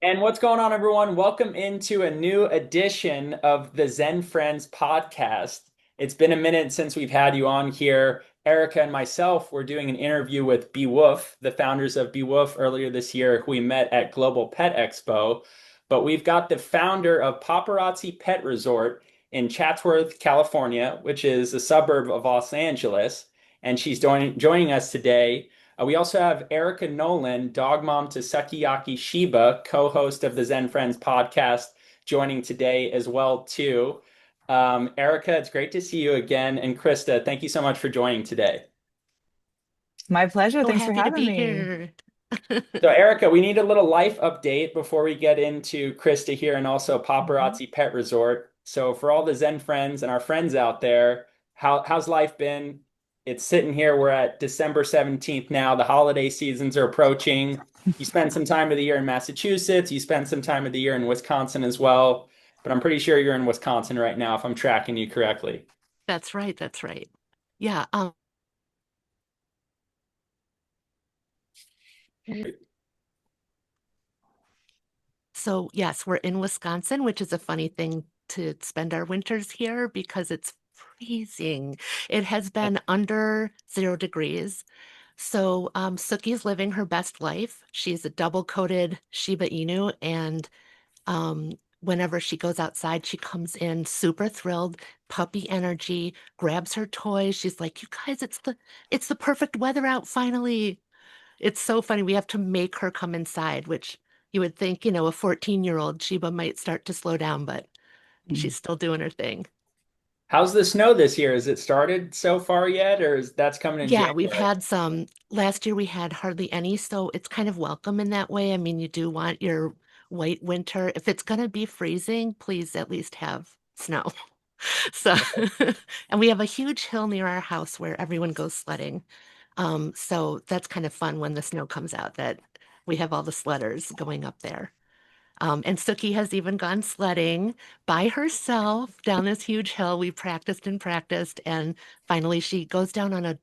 And what's going on, everyone? Welcome into a new edition of the Zen Frenz Podcast. It's been a minute since we've had you on here. Erica and myself were doing an interview with BeWoof, the founders of BeWoof, earlier this year, who we met at Global Pet Expo. But we've got the founder of Pawparazzi Pet Resort in Chatsworth, California, which is a suburb of Los Angeles. And she's joining us today. We also have Erica Nolan, dog mom to Sukiyaki Shiba, co-host of the Zen Frenz podcast, joining today as well too. Erica, it's great to see you again, and Krista, thank you so much for joining today. My pleasure. So Thanks for happy to having be me. here. So, Erica, we need a little life update before we get into Krista here and also Mhm. Paparazzi Pet Resort. So, for all the Zen friends and our friends out there, how's life been? It's sitting here. We're at December 17th now. The holiday seasons are approaching. You spend some time of the year in Massachusetts. You spend some time of the year in Wisconsin as well. But I'm pretty sure you're in Wisconsin right now, if I'm tracking you correctly. That's right. That's right. Yeah. So yes, we're in Wisconsin, which is a funny thing to spend our winters here because it's freezing. It has been under 0 degrees. So Suki's living her best life. She's a double-coated Shiba Inu, and whenever she goes outside, she comes in super thrilled, puppy energy, grabs her toys. She's like, "You guys, it's the perfect weather out finally." It's so funny. We have to make her come inside, which you would think, a 14-year-old Sheba might start to slow down, but she's still doing her thing. How's the snow this year? Has it started so far yet, or is that's coming in Yeah, we've January? had some. Last year we had hardly any, so it's kind of welcome in that way. I mean, you do want your white winter. If it's going to be freezing, please at least have snow. So, and we have a huge hill near our house where everyone goes sledding. So that's kind of fun when the snow comes out that we have all the sledders going up there. And Suki has even gone sledding by herself down this huge hill. We practiced and practiced, and finally she goes down on a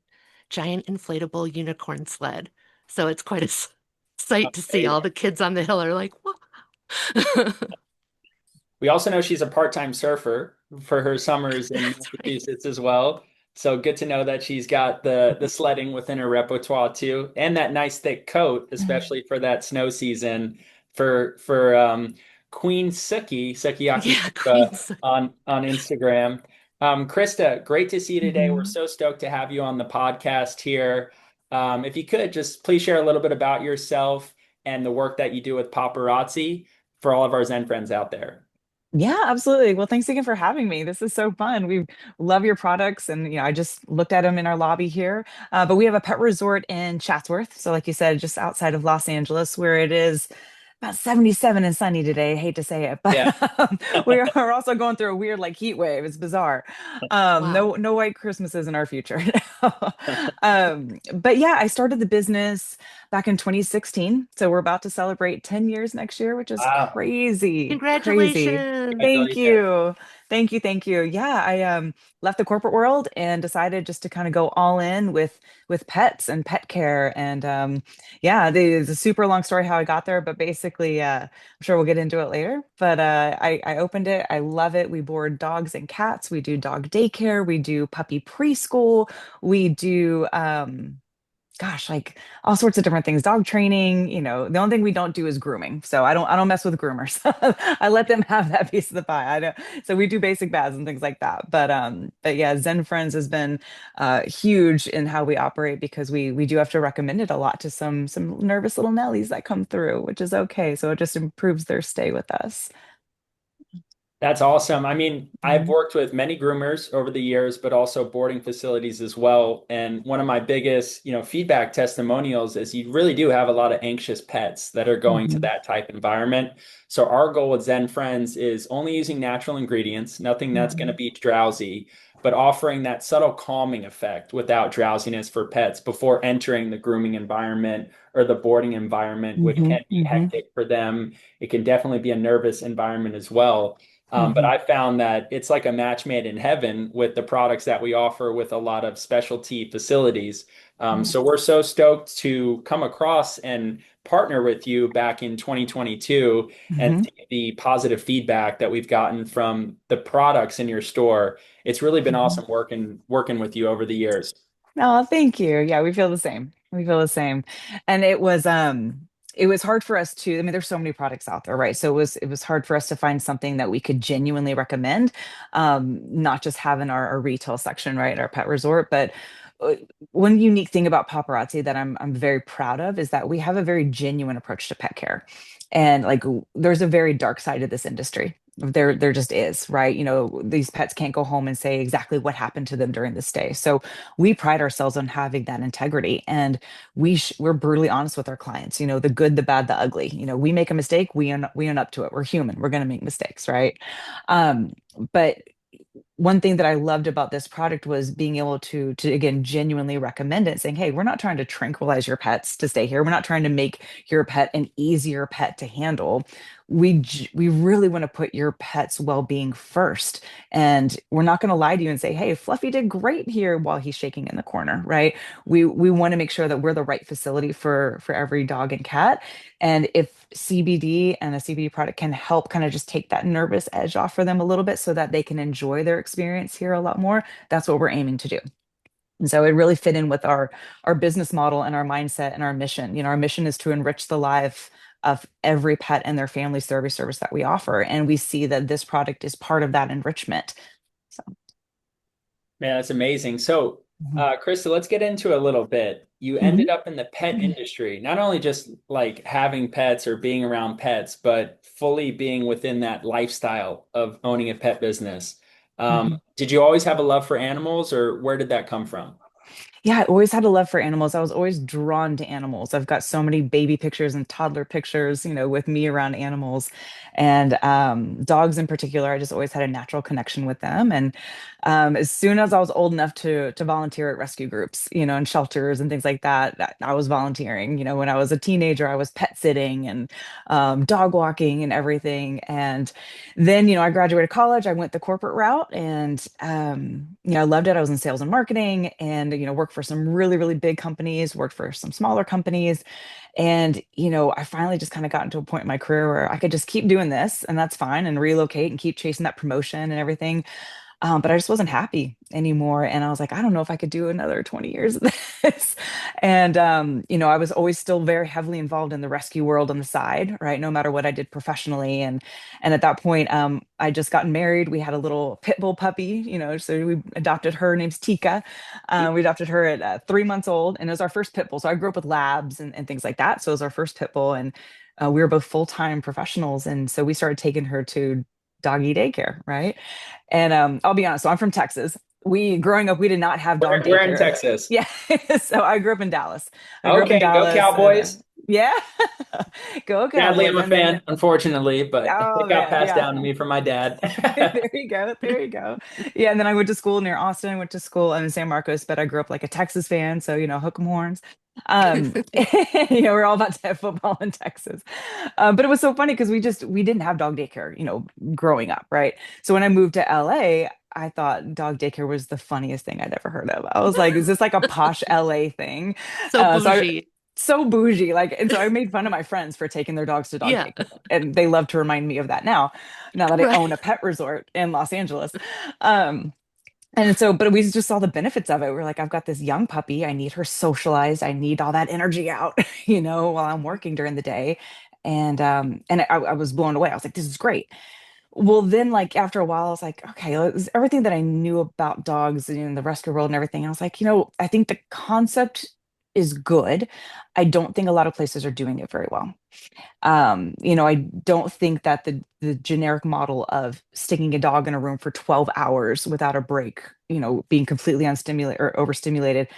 giant inflatable unicorn sled. So it's quite a sight to see. All the kids on the hill are like, "Whoa!" We also know she's a part-time surfer for her summers in That's right. Massachusetts as well. So good to know that she's got the sledding within her repertoire too, and that nice thick coat, especially for that snow season. For Queen Sukiyaki Yeah, Queen Shiba Suki. on Instagram. Krista, great to see you today. We're Mhm. so stoked to have you on the podcast here. If you could just please share a little bit about yourself and the work that you do with paparazzi for all of our Zen friends out there. Yeah, absolutely. Well, thanks again for having me. This is so fun. We love your products, and I just looked at them in our lobby here. But we have a pet resort in Chatsworth, so like you said, just outside of Los Angeles, where it is about 77 and sunny today. I hate to say it, but Yeah. we are also going through a weird like heat wave. It's bizarre. Wow. No white Christmases in our future. But yeah, I started the business back in 2016. So we're about to celebrate 10 years next year, which is Wow. crazy. Crazy. Congratulations. Thank Congratulations. you. Thank you. Thank you. Yeah, I left the corporate world and decided just to kind of go all in with pets and pet care. And yeah, it's a super long story how I got there, but basically I'm sure we'll get into it later. But I opened it. I love it. We board dogs and cats. We do dog daycare. We do puppy preschool. We do gosh, like all sorts of different things, dog training. The only thing we don't do is grooming. So I don't mess with groomers. I let them have that piece of the pie. I don't, so we do basic baths and things like that. But yeah, Zen Friends has been huge in how we operate because we do have to recommend it a lot to some nervous little Nellies that come through, which is okay. So it just improves their stay with us. That's awesome. I mean, I've Mhm. worked with many groomers over the years, but also boarding facilities as well. And one of my biggest, feedback testimonials is you really do have a lot of anxious pets that are going to Mhm. that type environment. So our goal with Zen Friends is only using natural ingredients, nothing that's going to Mhm. be drowsy, but offering that subtle calming effect without drowsiness for pets before entering the grooming environment or the boarding environment, which can Mhm. be Mhm. hectic for them. It can definitely be a nervous environment as well. But Mhm. I found that it's like a match made in heaven with the products that we offer with a lot of specialty facilities. So we're so stoked to come across and partner with you back in 2022 and Mhm. see the positive feedback that we've gotten from the products in your store. It's really been Mhm. awesome working with you over the years. Oh, thank you. Yeah, we feel the same. We feel the same. And it was hard for us to, I mean, there's so many products out there, right? So it was hard for us to find something that we could genuinely recommend, not just have in our retail section, right, our pet resort. But uh, one unique thing about Paparazzi that I'm very proud of is that we have a very genuine approach to pet care. And like there's a very dark side of this industry. There just is, right? You know, these pets can't go home and say exactly what happened to them during the stay. So we pride ourselves on having that integrity, and we're brutally honest with our clients, you know, the good, the bad, the ugly. You know, we make a mistake, we own up to it. We're human, we're going to make mistakes, right? um but one thing that I loved about this product was being able to again genuinely recommend it, saying, "Hey, we're not trying to tranquilize your pets to stay here. We're not trying to make your pet an easier pet to handle. We really want to put your pet's well-being first, and we're not going to lie to you and say, 'Hey, Fluffy did great here,' while he's shaking in the corner, right? We want to make sure that we're the right facility for every dog and cat, and if CBD and a CBD product can help kind of just take that nervous edge off for them a little bit so that they can enjoy their experience here a lot more, that's what we're aiming to do. And so it really fit in with our business model and our mindset and our mission. You know, our mission is to enrich the life of every pet and their family service that we offer. And we see that this product is part of that enrichment. So Man, that's amazing. So, mhm. Krista, let's get into it a little bit. You ended Mhm. up in the pet industry, not only just like having pets or being around pets, but fully being within that lifestyle of owning a pet business. Mhm. Did you always have a love for animals, or where did that come from? Yeah, I always had a love for animals. I was always drawn to animals. I've got so many baby pictures and toddler pictures, you know, with me around animals, and dogs in particular. I just always had a natural connection with them. And as soon as I was old enough to volunteer at rescue groups, you know, and shelters and things like that, I was volunteering. You know, when I was a teenager, I was pet sitting and dog walking and everything. And then, you know, I graduated college, I went the corporate route, and you know, I loved it. I was in sales and marketing, and you know, worked for some really, really big companies, worked for some smaller companies. And, you know, I finally just kind of got into a point in my career where I could just keep doing this and that's fine, and relocate and keep chasing that promotion and everything. But I just wasn't happy anymore. And I was like, I don't know if I could do another 20 years of this. And, you know, I was always still very heavily involved in the rescue world on the side, right? No matter what I did professionally. And at that point, I just gotten married. We had a little pit bull puppy, you know, so we adopted her. Her name's Tika. We adopted her at 3 months old, and it was our first pit bull. So I grew up with labs and things like that. So it was our first pit bull. And we were both full-time professionals. And so we started taking her to doggy daycare, right? And I'll be honest, so I'm from Texas. We growing up, we did not have dog We're in daycare. Texas. Yeah. So I grew up in Dallas. I grew up in Okay, go Dallas, and Cowboys. yeah, go Sadly, Cowboys. I'm a And then, fan, unfortunately, but oh it got man, passed yeah. down to me from my dad. There you go. There you go. Yeah. And then I went to school near Austin. I went to school in San Marcos, but I grew up like a Texas fan. So, you know, hook 'em horns. You know, we're all about to have football in Texas. But it was so funny because we didn't have dog daycare, you know, growing up, right? So when I moved to LA, I thought dog daycare was the funniest thing I'd ever heard of. I was like, is this like a posh LA thing? So So I bougie. so bougie, like, and so I made fun of my friends for taking their dogs to dog Yeah, daycare, and they love to remind me of that now that I right. own a pet resort in Los Angeles. Um, and so, but we just saw the benefits of it. We're like, I've got this young puppy. I need her socialized. I need all that energy out, you know, while I'm working during the day. And I was blown away. I was like, this is great. Well, then, like after a while, I was like, okay, it was everything that I knew about dogs and the rescue world and everything. I was like, you know, I think the concept is good. I don't think a lot of places are doing it very well. You know, I don't think that the generic model of sticking a dog in a room for 12 hours without a break, you know, being completely unstimulated or overstimulated,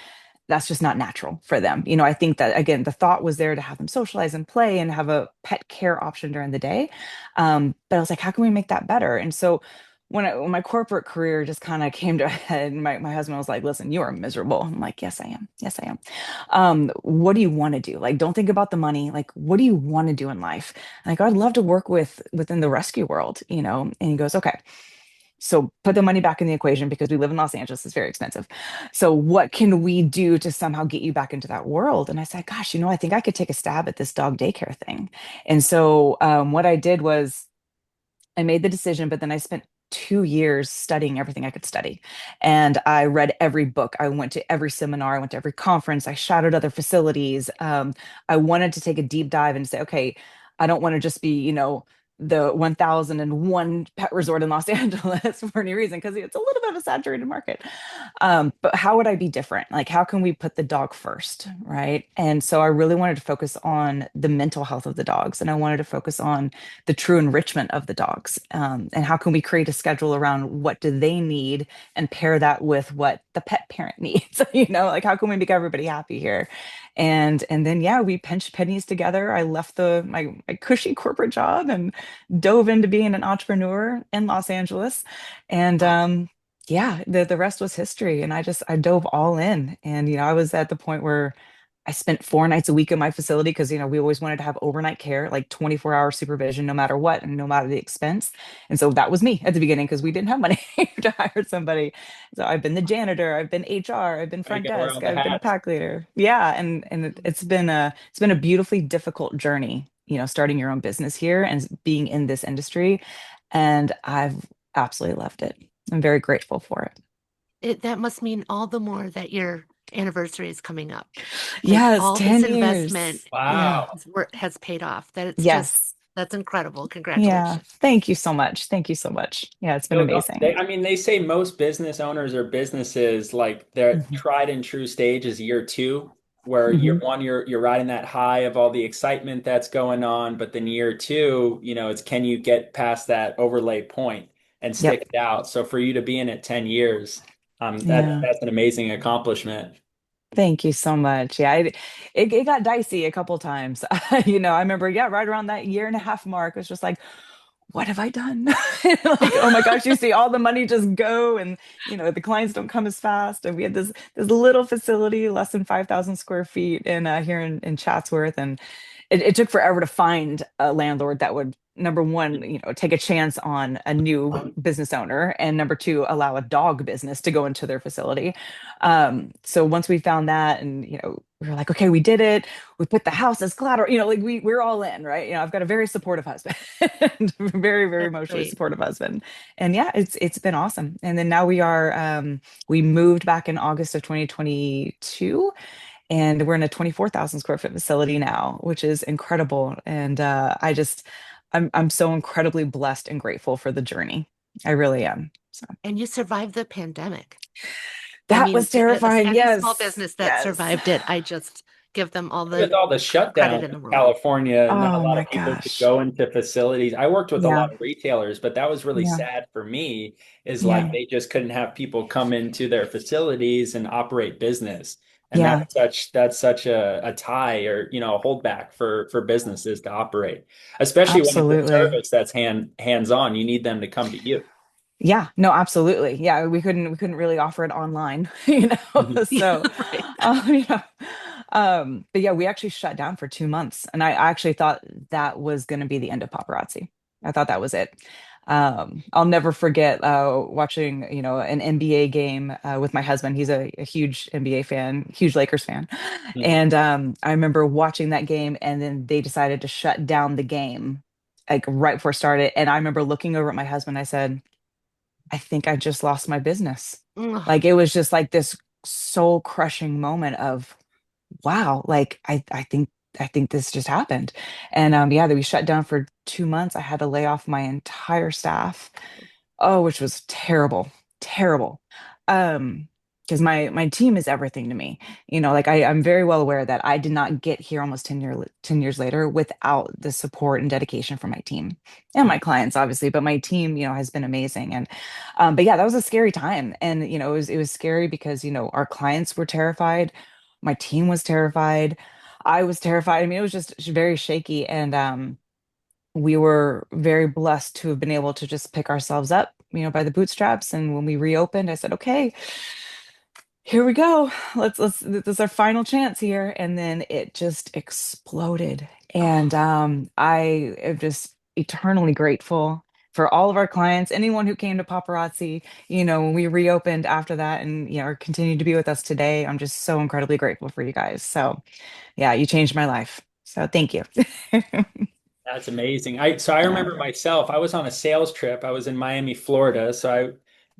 that's just not natural for them. You know, I think that again, the thought was there to have them socialize and play and have a pet care option during the day. But I was like, how can we make that better? And so when my corporate career just kind of came to a head, my husband was like, listen, you are miserable. I'm like, yes, I am. Yes, I am. What do you want to do? Like, don't think about the money. Like, what do you want to do in life? Like, I'd love to work within the rescue world, you know? And he goes, okay. So put the money back in the equation because we live in Los Angeles. It's very expensive. So what can we do to somehow get you back into that world? And I said, gosh, I think I could take a stab at this dog daycare thing. And so what I did was I made the decision, but then I spent 2 years studying everything I could study. And I read every book. I went to every seminar. I went to every conference. I shadowed other facilities. I wanted to take a deep dive and say, okay, I don't want to just be, the 1001 pet resort in Los Angeles for any reason, because it's a little bit of a saturated market. But how would I be different? Like, how can we put the dog first? Right. And so I really wanted to focus on the mental health of the dogs. And I wanted to focus on the true enrichment of the dogs, and how can we create a schedule around what do they need and pair that with what the pet parent needs. Like, how can we make everybody happy here? And then yeah, we pinched pennies together. I left my cushy corporate job and dove into being an entrepreneur in Los Angeles. And yeah, the rest was history. And I dove all in. And I was at the point where I spent 4 nights a week in my facility because, we always wanted to have overnight care, like 24-hour supervision, no matter what, and no matter the expense. And so that was me at the beginning because we didn't have money to hire somebody. So I've been the janitor, I've been HR, I've been I front gotta wear all desk, the I've been a hats. pack leader. Yeah, and it's been a beautifully difficult journey, starting your own business here and being in this industry. And I've absolutely loved it. I'm very grateful for it. That must mean all the more that your anniversary is coming up. Like Yes, all this 10 investment years. Yeah. Wow. has paid off. That it's just Yes. that's incredible. Yeah. Congratulations. Thank you so much. Thank you so much. Yeah, it's been amazing. I mean, they say most business owners or businesses, like their Mhm. tried and true stage is year two, where year Mhm. one, you're riding that high of all the excitement that's going on, but then year two, it's can you get past that overlay point and Yep. stick it out? So for you to be in it 10 years, Yeah. that's an amazing accomplishment. Thank you so much. Yeah, it got dicey a couple times. I remember, yeah, right around that year and a half mark, it was just like, what have I done? Like, oh my gosh, you see all the money just go, and the clients don't come as fast. And we had this little facility, less than 5,000 square feet, in here in Chatsworth, and it took forever to find a landlord that would, number one, take a chance on a new business owner, and number two, allow a dog business to go into their facility. So once we found that, and we were like, okay, we did it. We put the house as collateral. Like we're all in, right? I've got a very supportive husband, and very, very That's emotionally great. supportive husband, and yeah, it's been awesome. And then now we moved back in August of 2022, and we're in a 24,000 square foot facility now, which is incredible. And I'm so incredibly blessed and grateful for the journey. I really am. So And you survived the pandemic. I that mean, was terrifying. any small Yes, business that yes. survived it, I just give them all With the all the shutdown credit in in the world. California, not a Oh lot my of people could gosh. go into facilities. I worked with a Yeah, lot of retailers, but that was really yeah, sad for me, is like yeah, they just couldn't have people come into their facilities and operate businds. And yeah. that's such a tie or a holdback for businesses to operate, especially when it's a Absolutely. service that's hands on. You need them to come to you. Yeah, no, absolutely. Yeah, we couldn't really offer it online, So, Right. you know, but yeah, we actually shut down for 2 months, and I actually thought that was going to be the end of paparazzi. I thought that was it. I'll never forget watching, an NBA game with my husband. He's a huge NBA fan, huge Lakers fan, Mhm. and I remember watching that game, and then they decided to shut down the game, like right before it started. And I remember looking over at my husband. I said, I think I just lost my business. Ugh. Like, it was just like this soul crushing moment of, wow, like I think this just happened. And yeah, that we shut down for 2 months. I had to lay off my entire staff. Oh, which was terrible, terrible. Um, because my team is everything to me. Like, I'm very well aware that I did not get here almost 10 years later without the support and dedication from my team and my clients, obviously, but my team, has been amazing. And but yeah, that was a scary time. And it was scary because, our clients were terrified, my team was terrified, I was terrified. I mean, it was just very shaky. And we were very blessed to have been able to just pick ourselves up, by the bootstraps. And when we reopened, I said, okay, here we go. This is our final chance here. And then it just exploded. And Oh, I am just eternally grateful for all of our clients, anyone who came to Paparazzi, when we reopened after that and, are continuing to be with us today. I'm just so incredibly grateful for you guys. So yeah, you changed my life. So thank you. That's amazing. I Yeah. remember myself, I was on a sales trip. I was in Miami, Florida.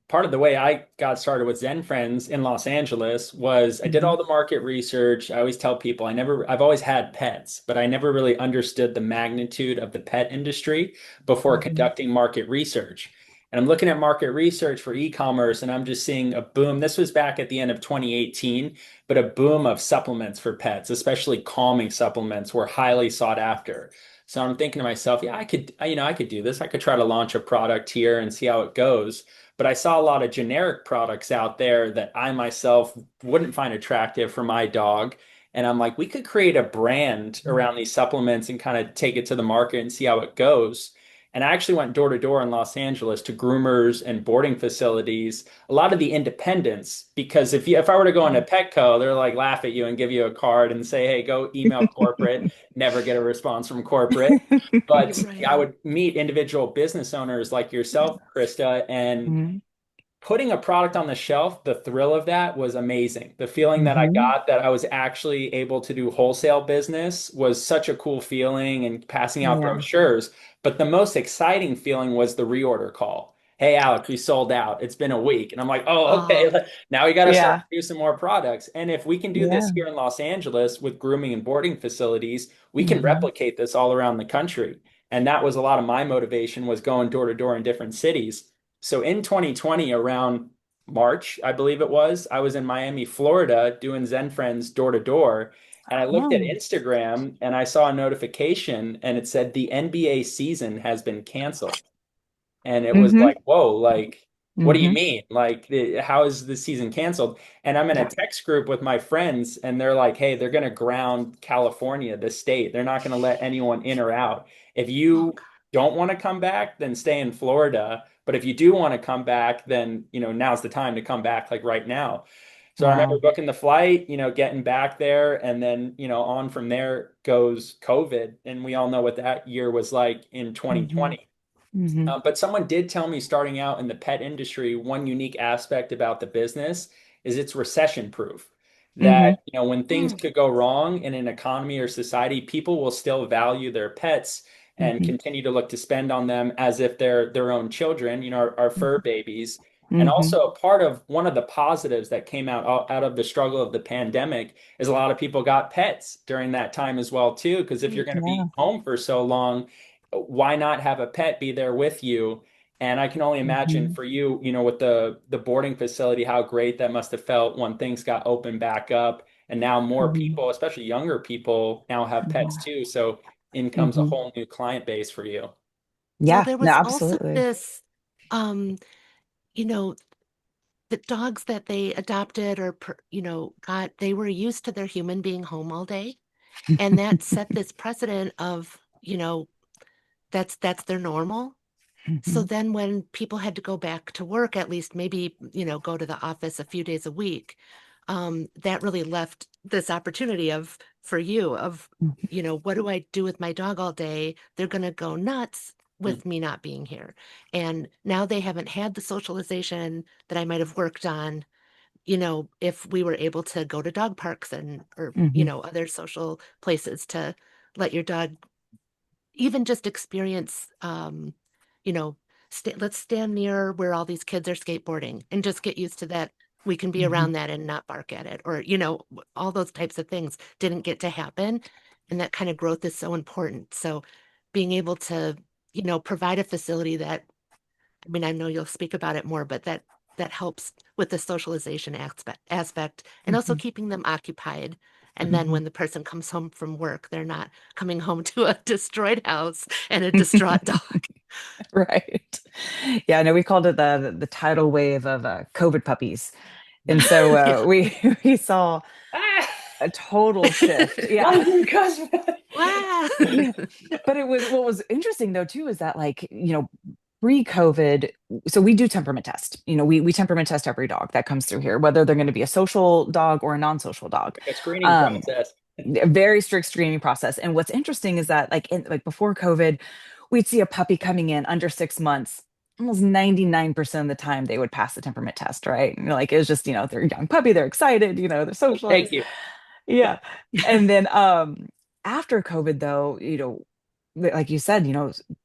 Part of the way I got started with Zen Friends in Los Angeles was I did Hmm. all the market research. I always tell people I've always had pets, but I never really understood the magnitude of the pet industry before Hmm. conducting market research. And I'm looking at market research for e-commerce and I'm just seeing a boom. This was back at the end of 2018, but a boom of supplements for pets, especially calming supplements were highly sought after. So I'm thinking to myself, yeah, I could do this. I could try to launch a product here and see how it goes. But I saw a lot of generic products out there that I myself wouldn't find attractive for my dog. And I'm like, we could create a brand around these supplements and kind of take it to the market and see how it goes. And I actually went door to door in Los Angeles to groomers and boarding facilities, a lot of the independents, because if I were to go into Petco, they're like laugh at you and give you a card and say, hey, go email corporate, never get a response from corporate. You're But I right. would meet individual business owners like yourself, Krista, and Hmm. putting a product on the shelf, the thrill of that was amazing. The feeling that I Hmm. got that I was actually able to do wholesale business was such a cool feeling and passing out Yeah. brochures. But the most exciting feeling was the reorder call. Hey, Alex, we sold out. It's been a week. And I'm like, oh, okay. Oh, Now we got to start Yeah. to do some more products. And if we can do this Yeah. here in Los Angeles with grooming and boarding facilities, we can Hmm. replicate this all around the country. And that was a lot of my motivation was going door to door in different cities. So in 2020, around March, I believe it was, I was in Miami, Florida, doing Zen Friends door to door. And I looked at Oh. Instagram and I saw a notification and it said the NBA season has been canceled. And it was Hmm. like, whoa, like, what do you Hmm. mean? Like, how is the season canceled? And I'm in a Yeah. text group with my friends, and they're like, hey, they're going to ground California, the state. They're not going to let anyone in or out. If oh you God. don't want to come back, then stay in Florida. But if you do want to come back, then, now's the time to come back, like right now. So I remember Wow. booking the flight, getting back there, and then, on from there goes COVID. And we all know what that year was like in Hmm. 2020. Hmm. But someone did tell me starting out in the pet industry, one unique aspect about the business is it's recession proof. That, Hmm. when things Mm, could go wrong in an economy or society, people will still value their pets and Hmm. continue to look to spend on them as if they're their own children, our fur babies. And Hmm. also, part of one of the positives that came out of the struggle of the pandemic is a lot of people got pets during that time as well, too. Because if you're mm, going to Yeah. be home for so long, why not have a pet be there with you? And I can only imagine Hmm. for you, with the boarding facility, how great that must have felt when things got opened back up. And now more Hmm. people, especially younger people, now have pets Yeah. too. So in comes a Hmm. whole new client base for you. well, Yeah. there No, was also absolutely. this, um, you know, the dogs that they adopted or, got, they were used to their human being home all day. And that set this precedent of, that's their normal. So Hmm. then when people had to go back to work, at least maybe, go to the office a few days a week, that really left this opportunity of for you of, what do I do with my dog all day? They're gonna go nuts Mm, with me not being here. And now they haven't had the socialization that I might have worked on, if we were able to go to dog parks and or, Hmm. other social places to let your dog even just experience, you know, let's stand near where all these kids are skateboarding and just get used to that. We can be Hmm. around that and not bark at it, or, all those types of things didn't get to happen. And that kind of growth is so important. So being able to, provide a facility that, I mean, I know you'll speak about it more, but that helps with the socialization aspect and also Hmm. keeping them occupied. And then Hmm. when the person comes home from work, they're not coming home to a destroyed house and a distraught dog. Right. Yeah, no, we called it the tidal wave of COVID puppies. And so Yeah. we we saw Ah, a total shift. Yeah. life in the cosmos. Wow. Yeah. But it was what was interesting though too is that like, pre-COVID, so we do temperament test. We temperament test every dog that comes through here, whether they're going to be a social dog or a non-social dog. Like a screening Um, process. a very strict screening process. And what's interesting is that like before COVID, we'd see a puppy coming in under 6 months. Almost 99% of the time they would pass the temperament test, right? And like it was just, they're a young puppy, they're excited, they're Thank socialized. you. Yeah. And then after COVID though, like you said,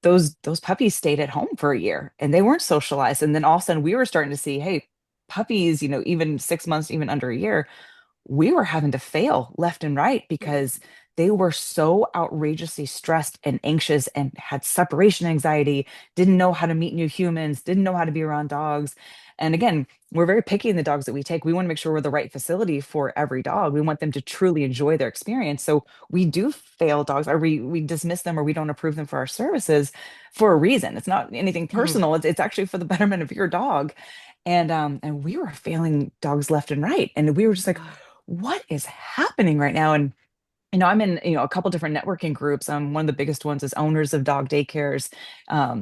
those puppies stayed at home for a year and they weren't socialized. And then all of a sudden we were starting to see, hey, puppies, even 6 months, even under a year, we were having to fail left and right because they were so outrageously stressed and anxious and had separation anxiety, didn't know how to meet new humans, didn't know how to be around dogs. And again, we're very picky in the dogs that we take. We want to make sure we're the right facility for every dog. We want them to truly enjoy their experience. So we do fail dogs, or we dismiss them, or we don't approve them for our services for a reason. It's not anything Mhm. personal. It's actually for the betterment of your dog. And we were failing dogs left and right. And we were just like, what is happening right now? And I'm in, a couple different networking groups. One of the biggest ones is owners of dog daycares.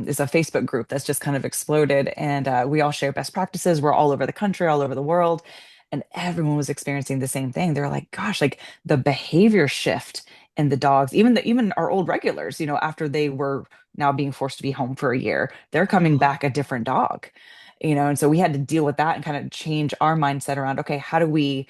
Is a Facebook group that's just kind of exploded, and we all share best practices. We're all over the country, all over the world, and everyone was experiencing the same thing. They're like, "Gosh, like the behavior shift in the dogs, even our old regulars, after they were now being forced to be home for a year, they're coming back a different dog." And so we had to deal with that and kind of change our mindset around, okay, how do we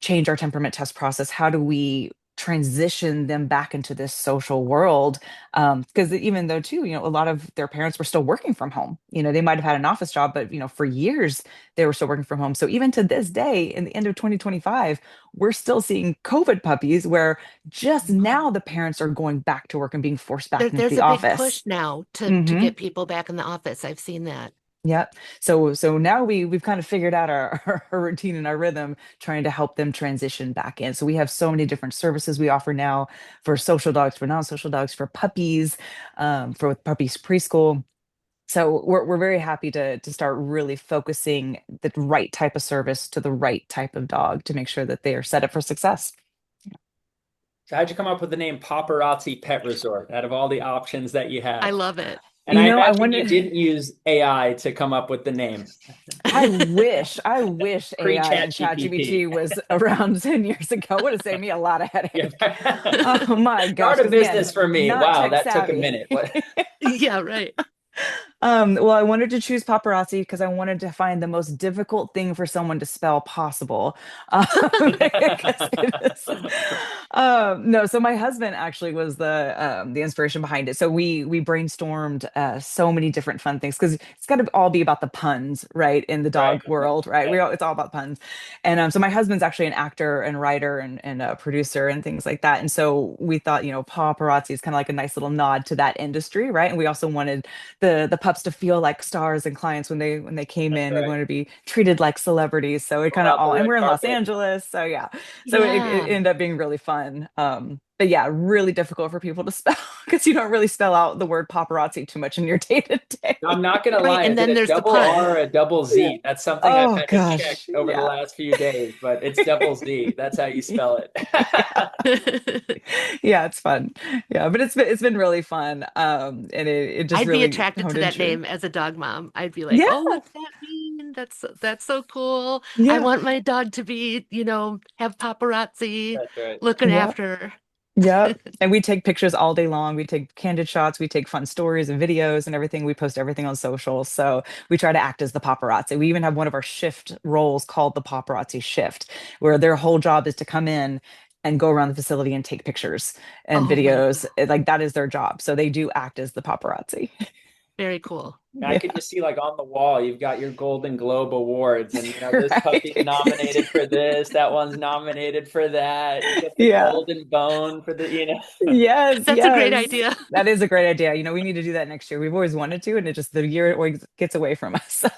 change our temperament test process? How do we transition them back into this social world? Because even though too, a lot of their parents were still working from home. They might have had an office job, but for years they were still working from home. So even to this day, in the end of 2025, we're still seeing COVID puppies where just Mhm. now the parents are going back to work and being forced back into There's the a big office. push now to Hmm. get people back in the office. I've seen that. Yeah. So now we've kind of figured out our routine and our rhythm, trying to help them transition back in. So we have so many different services we offer now for social dogs, for non-social dogs, for puppies, for puppies preschool. So we're very happy to start really focusing the right type of service to the right type of dog to make sure that they are set up for success. So how'd you come up with the name Pawparazzi Pet Resort out of all the options that you I have? love it. And I I imagine you wanted. didn't use AI to come up with the name. I wish AI Pre-chat and GPT. ChatGPT was around 10 years ago. Would have saved me a lot of Yeah. headache. Oh my gosh, Start a because again, business for me. not Wow, tech that took a savvy. minute. What? Yeah, right. Well, I wanted to choose paparazzi because I wanted to find the most difficult thing for someone to spell possible. Because it is, no, so my husband actually was the inspiration behind it. So we brainstormed so many different fun things because it's got to all be about the puns, right? In the Right. dog world, right? It's all about puns. And so my husband's actually an actor and writer and a producer and things like that. And so we thought, paparazzi is kind of like a nice little nod to that industry, right? And we also wanted the pups to feel like stars and clients when they came That's in. They right. wanted to be treated like celebrities. So it Roll kind of out the all, and red we're in Los carpet. Angeles, so yeah. So it Yeah. ended up being really fun. But yeah, really difficult for people to spell because you don't really spell out the word paparazzi too much in your day to I'm day. not gonna Right. lie. And Is it then a there's the double pun. R or a double Yeah. Z? That's something I've Oh had to check gosh, over the yeah. last few days, but it's double Z. That's how you spell it. Yeah. Yeah, it's fun. Yeah, but it's been really fun. And it just I'd be really attracted honed to in that true. name as a dog mom. I'd be like, Yeah, "Oh, what's that mean? That's so cool. I yeah, want my dog to be, have paparazzi That's right. looking yeah. after her." Yep. And we take pictures all day long. We take candid shots, we take fun stories and videos and everything. We post everything on social. So we try to act as the paparazzi. We even have one of our shift roles called the paparazzi shift, where their whole job is to come in and go around the facility and take pictures and Oh my videos. God. Like that is their job. So they do act as the paparazzi. Very cool. I Yeah. could just see like on the wall, you've got your Golden Globe awards, and this puppy's Right. nominated for this, that one's nominated for that. You get the Yeah. Golden Bone for the. Yes, That's a great yes. idea. That is a great idea. We need to do that next year. We've always wanted to, and it just the year always gets away from us. So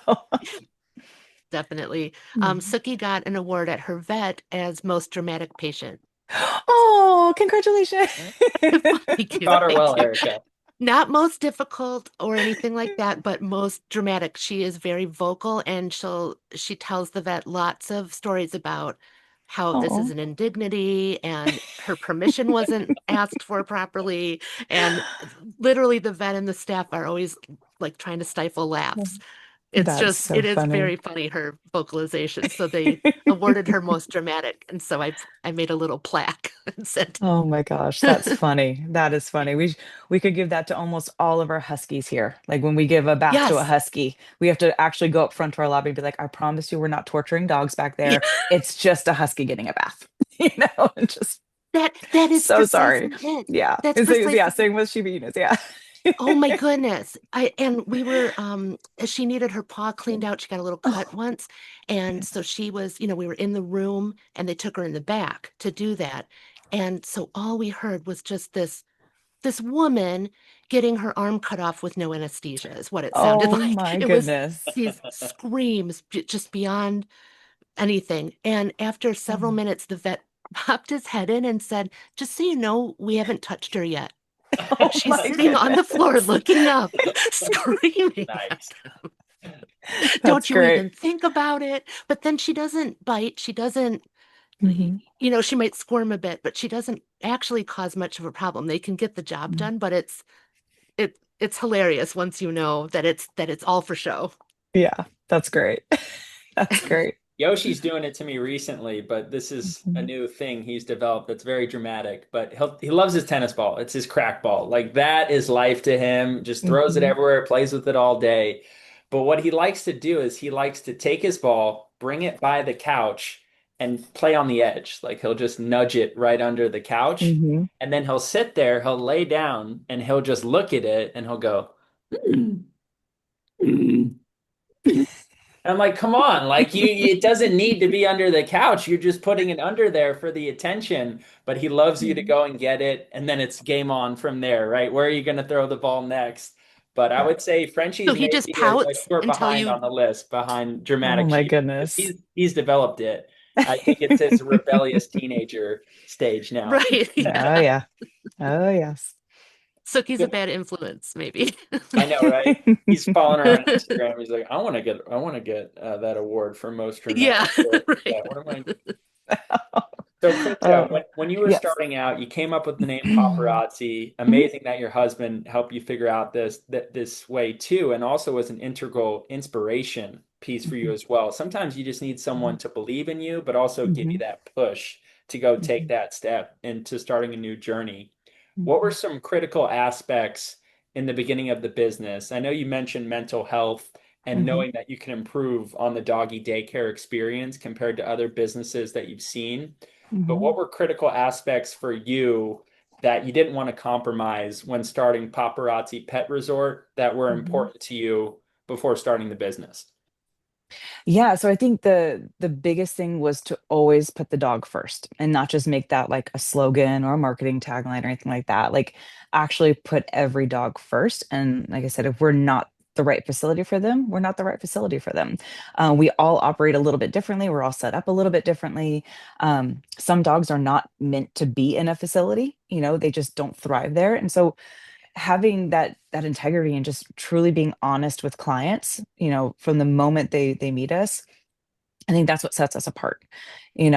Definitely. yeah. Suki got an award at her vet as most dramatic patient. Oh, congratulations. Thank you. Taught her Thank well, you. Erica. Not most difficult or anything like that, but most dramatic. She is very vocal and she tells the vet lots of stories about how this is Oh. an indignity and her permission wasn't asked for properly. And literally the vet and the staff are always like trying to stifle laughs. That's so It is funny. very funny, her vocalization. So they awarded her most dramatic. And so I made a little plaque and said, Oh my gosh, that's funny. That is funny. We could give that to almost all of our huskies here. Like when we give a bath to a yes, husky, we have to actually go up front to our lobby and be like, I promise you we're not torturing dogs back yeah, there. It's just a husky getting a bath. And just that is so sorry. precisely it. Yeah. That's And so yeah, precisely same with Shiba Inus. Yeah. Oh my goodness. And we were she needed her paw cleaned out. She got a little cut Oh, once. And so she was, we were in the room and they took her in the back to do that. And so all we heard was just this woman getting her arm cut off with no anesthesia is what it sounded oh like. my It was goodness. these screams just beyond anything. And after several Oh, minutes, the vet popped his head in and said, "Just so you know, we haven't touched her yet." And oh she's my sitting on the floor goodness. looking up, screaming at Nice. him. That's Don't you great. even think about it? But then she doesn't bite. She doesn't, Hmm. she might squirm a bit, but she doesn't actually cause much of a problem. They can get the job done, but it's hilarious once you know that it's all for show. Yeah, that's great. That's great. Yoshi's doing it to me recently, but this is a Mhm. new thing he's developed that's very dramatic. But he loves his tennis ball. It's his crack ball. Like that is life to him. Just throws it Mhm. everywhere, plays with it all day. But what he likes to do is he likes to take his ball, bring it by the couch, and play on the edge. Like he'll just nudge it right under the couch, Mhm. and then he'll sit there, he'll lay down, and he'll just look at it, and he'll go. "Mm, mm." And I'm like, come on, like it doesn't need to be under the couch. You're just putting it under there for the attention. But he loves you to Mhm. go and get it, and then it's game on from there, right? Where are you going to throw the ball next? But I Yeah. would say So Frenchie's he may just be a pouts short until behind on you, the list, behind Oh dramatic my Shiba, because goodness. he's developed it. I think it's his rebellious teenager stage now. right? Oh Yeah. yeah. Oh yes. So he's a bad influence, maybe. I know, right? He's following her on Instagram. He's like, I want to get that award for most dramatic. Yeah, right. Yeah, what am I? So, Krista, Oh when you were yes. starting out, you came up with the name Paparazzi. Mhm. Amazing that your husband helped you figure out this way too, and also was an integral inspiration piece for you Mhm. as well. Sometimes you just need someone to believe in you, but also give you Mhm. that push to go take Mhm. that step into starting a new journey. What were Mhm. some critical aspects in the beginning of the business? I know you mentioned mental health and Mhm. knowing that you can improve on the doggy daycare experience compared to other businesses that you've seen. But Mhm. what were critical aspects for you that you didn't want to compromise when starting Paparazzi Pet Resort that were Mhm. important to you before starting the business? Yeah, so I think the biggest thing was to always put the dog first and not just make that like a slogan or a marketing tagline or anything like that. Like actually put every dog first. And like I said, if we're not the right facility for them, we're not the right facility for them. We all operate a little bit differently. We're all set up a little bit differently. Some dogs are not meant to be in a facility, they just don't thrive there. And so having that integrity and just truly being honest with clients, from the moment they meet us, I think that's what sets us apart. And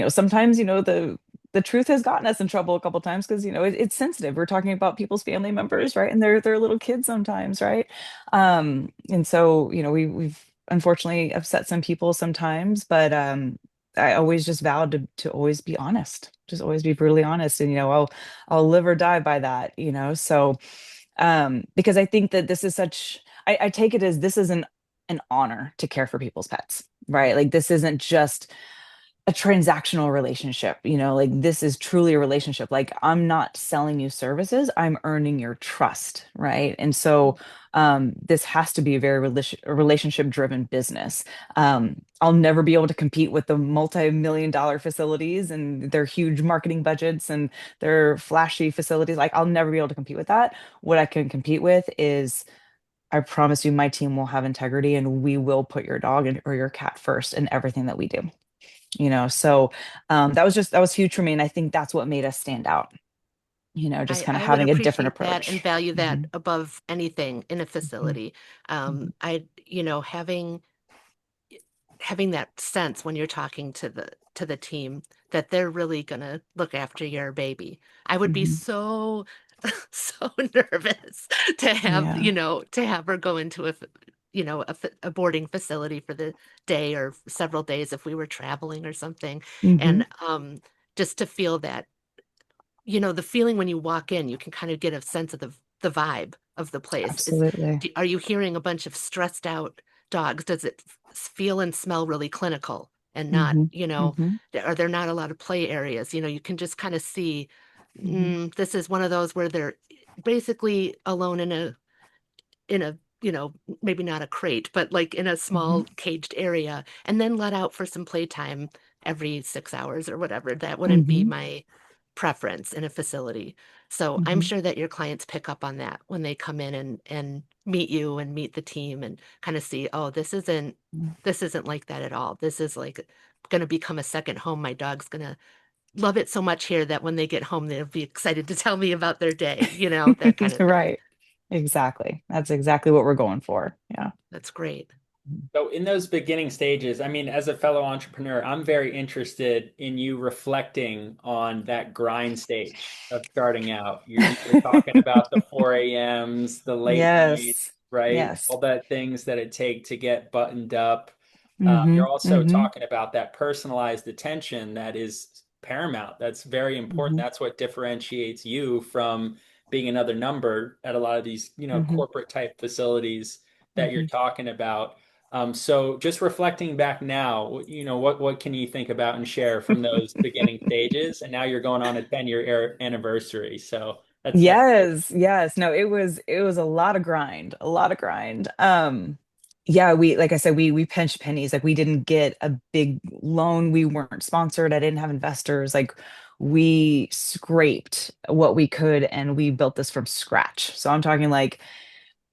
sometimes, the truth has gotten us in trouble a couple times because it's sensitive. We're talking about people's family Right. members, right? And they're little kids sometimes, right? And so, we've unfortunately upset some people sometimes, but I always just vowed to always be honest, just always be brutally honest. And I'll live or die by that, so because I think that this is such I take it as this is an honor to care for people's pets, right? Like this isn't just a transactional relationship, like this is truly a relationship. Like I'm not selling you services, I'm earning your trust, right? And so this has to be a very relationship driven business. I'll never be able to compete with the multi-million dollar facilities and their huge marketing budgets and their flashy facilities. Like I'll never be able to compete with that. What I can compete with is, I promise you, my team will have integrity and we will put your dog or your cat first in everything that we do. So that was huge for me. And I think that's what made us stand out, just kind of I would having a different appreciate that and approach. value that Hmm. above anything in a Hmm. facility. Hmm. Having that sense when you're talking to the team that they're really gonna look after your baby. I would be Hmm. so so nervous to have, Yeah. to have her go into a boarding facility for the day or several days if we were traveling or something. Hmm. And just to feel that, the feeling when you walk in, you can kind of get a sense of the vibe of the place. Absolutely. Are you hearing a bunch of stressed out dogs? Does it feel and smell really clinical and not, Hmm. Hmm. are there not a lot of play areas? You can just kind of see, Hmm. this is one of those where they're basically alone in a maybe not a crate, but like in a Hmm. small caged area, and then let out for some playtime every 6 hours or whatever. That wouldn't be Hmm. my preference in a facility. So I'm Hmm. sure that your clients pick up on that when they come in and meet you and meet the team and kind of see, oh, this isn't like that at all. This is like going to become a second home. My dog's going to love it so much here that when they get home, they'll be excited to tell me about their day, that kind of thing. Right. Exactly. That's exactly what we're going for. Yeah. That's great. So in those beginning stages, I mean, as a fellow entrepreneur, I'm very interested in you reflecting on that grind stage of starting out. You're talking about the 4 a.m.s, the late nights, Yes. right? Yes. All the things that it take to get buttoned up. Hmm. You're also Hmm. talking about that personalized attention that is paramount. That's very important. Hmm. That's what differentiates you from being another number at a lot of these, Hmm. corporate type facilities that you're Hmm. talking about. So just reflecting back now, what can you think about and share from those beginning stages? And now you're going on a 10-year anniversary. So that's Yes, yes. No, it was a lot of grind, a lot of grind. Yeah, we like I said, we pinched pennies. Like we didn't get a big loan. We weren't sponsored. I didn't have investors. Like we scraped what we could and we built this from scratch. So I'm talking like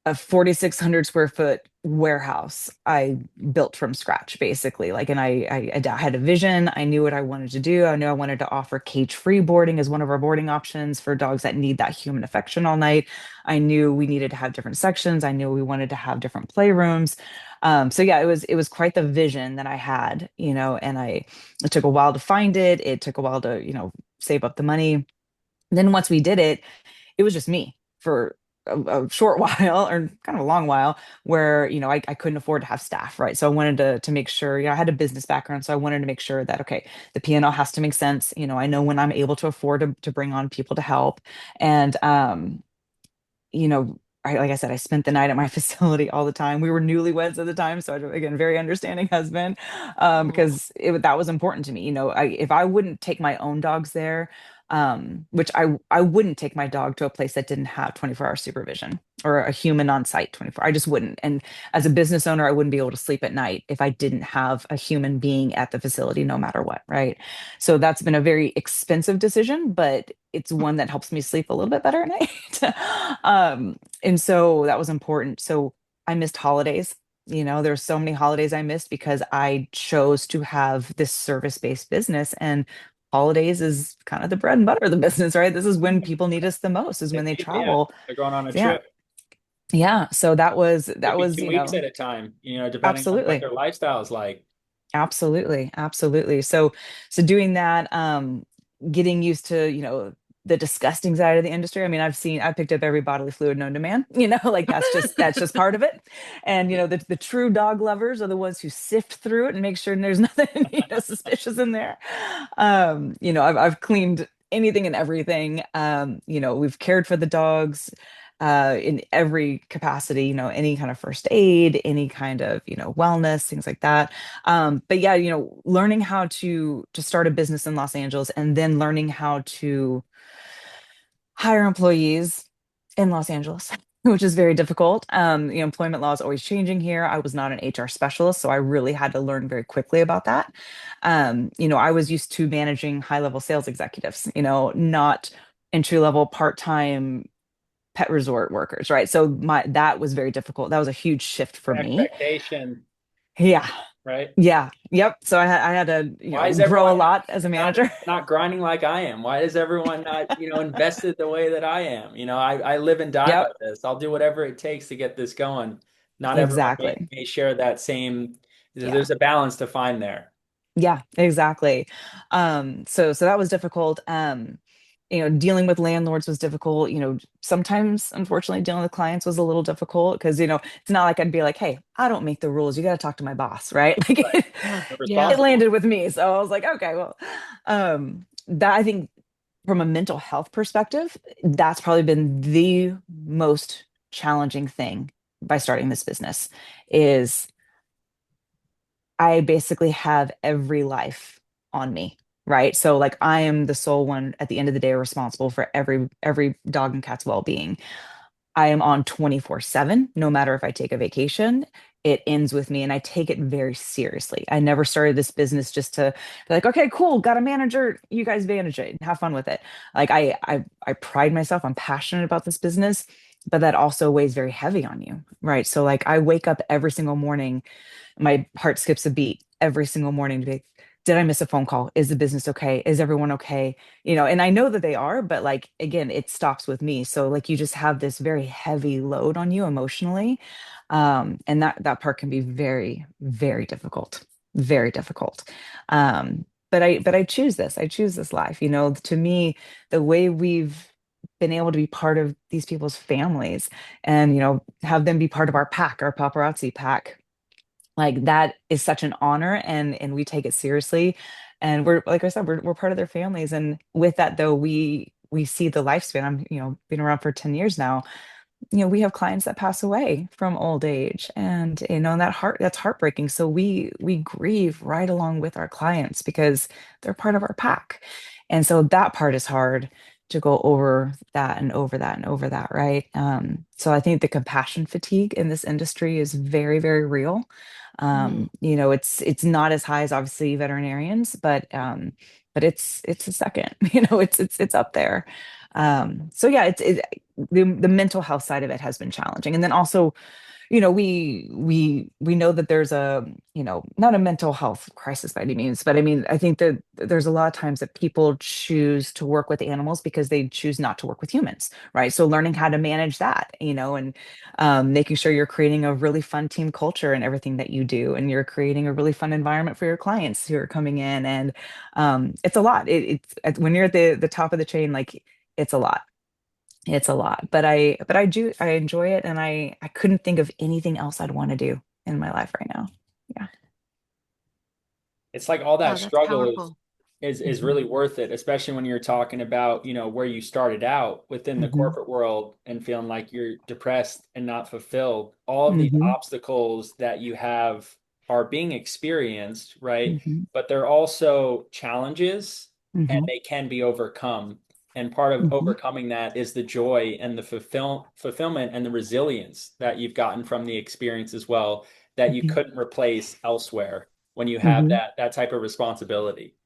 a 4,600 square foot warehouse I built from scratch, basically. Like, and I had a vision. I knew what I wanted to do. I knew I wanted to offer cage-free boarding as one of our boarding options for dogs that need that human affection all night. I knew we needed to have different sections. I knew we wanted to have different playrooms. So yeah, it was quite the vision that I had, and it took a while to find it. It took a while to, save up the money. Then once we did it, it was just me for a short while or kind of a long while where I couldn't afford to have staff, right? So I wanted to make sure, I had a business background, so I wanted to make sure that, okay, the P&L has to make sense. I know when I'm able to afford to bring on people to help. And like I said, I spent the night at my facility all the time. We were newlyweds at the time, so again, very understanding husband, Oh, because that was important to me. If I wouldn't take my own dogs there, which I wouldn't take my dog to a place that didn't have 24-hour supervision or a human on site 24. I just wouldn't. And as a business owner, I wouldn't be able to sleep at night if I didn't have a human being at the facility, no matter what, right? So that's been a very expensive decision, but it's one that helps me sleep a little bit better at night. And so that was important. So I missed holidays. There's so many holidays I missed because I chose to have this service-based business, and holidays is kind of the bread and butter of the business, right? This is when people need us the most, is when they yeah, travel. they're going on a So yeah. trip. Yeah. So that was Could that be was, 2 weeks at a time, depending on what absolutely. their lifestyle is like. Absolutely, absolutely. So doing that, getting used to, the disgusting side of the industry. I mean, I've picked up every bodily fluid known to man, like that's just part of it. And the true dog lovers are the ones who sift through it and make sure there's nothing, suspicious in there. I've cleaned anything and everything. We've cared for the dogs in every capacity, any kind of first aid, any kind of, wellness, things like that. But yeah, learning how to start a business in Los Angeles and then learning how to hire employees in Los Angeles, which is very difficult. Employment law is always changing here. I was not an HR specialist, so I really had to learn very quickly about that. I was used to managing high-level sales executives, not entry-level part-time pet resort workers, right? So that was very difficult. That was a huge shift for me. Expectation, Yeah. right? Yeah. Yep. So I had to, Why is grow a everyone lot as a not manager. not grinding like I am? Why is everyone not, invested the way that I am? I live and die by Yep. this. I'll do whatever it takes to get this going. Not everyone may, Exactly. may share that same, Yeah. there's a balance to find there. Yeah, exactly. So that was difficult. dealing with landlords was difficult. Sometimes, unfortunately, dealing with clients was a little difficult because, it's not like I'd be like, hey, I don't make the rules. You got to talk to my boss, right? Like Right. Yeah. You're Yeah. it responsible. landed with me. So I was like, okay, well, that I think from a mental health perspective, that's probably been the most challenging thing by starting this business is I basically have every life on me, right? So like I am the sole one at the end of the day responsible for every dog and cat's well-being. I am on 24/7, no matter if I take a vacation, it ends with me and I take it very seriously. I never started this business just to be like, okay, cool, got a manager, you guys manage it and have fun with it. Like I pride myself, I'm passionate about this business, but that also weighs very heavy on you, right? So like I wake up every single morning, my heart skips a beat every single morning to be, did I miss a phone call? Is the business okay? Is everyone okay? And I know that they are, but like again, it stops with me. So like you just have this very heavy load on you emotionally. And that part can be very, very difficult. Very difficult. But I choose this. I choose this life. To me, the way we've been able to be part of these people's families and have them be part of our pack, our paparazzi pack, like that is such an honor, and we take it seriously, and we're, like I said, we're part of their families. And with that though, we see the lifespan. I'm been around for 10 years now. We have clients that pass away from old age, and and that's heartbreaking. So we grieve right along with our clients because they're part of our pack. And so that part is hard to go over that and over that and over that, right? So I think the compassion fatigue in this industry is very, very real. Mm. It's not as high as obviously veterinarians, but it's a second. It's up there. So yeah, the mental health side of it has been challenging. And then also, we know that there's a, not a mental health crisis by any means, but I mean, I think that there's a lot of times that people choose to work with animals because they choose not to work with humans, right? So learning how to manage that, and making sure you're creating a really fun team culture in everything that you do, and you're creating a really fun environment for your clients who are coming in, and it's a lot. When you're at the top of the chain, like it's a lot. It's a lot, but I enjoy it, and I couldn't think of anything else I'd want to do in my life right now. Yeah. It's like all that Oh, that's struggle powerful. is Hmm. really worth it, especially when you're talking about, where you started out within the Hmm. corporate world and feeling like you're depressed and not fulfilled. All of these Hmm. obstacles that you have are being experienced, right? Hmm. But they're also challenges and Hmm. they can be overcome. And part of Hmm. overcoming that is the joy and the fulfillment and the resilience that you've gotten from the experience as well, that you couldn't replace elsewhere when you have Hmm. that type of responsibility.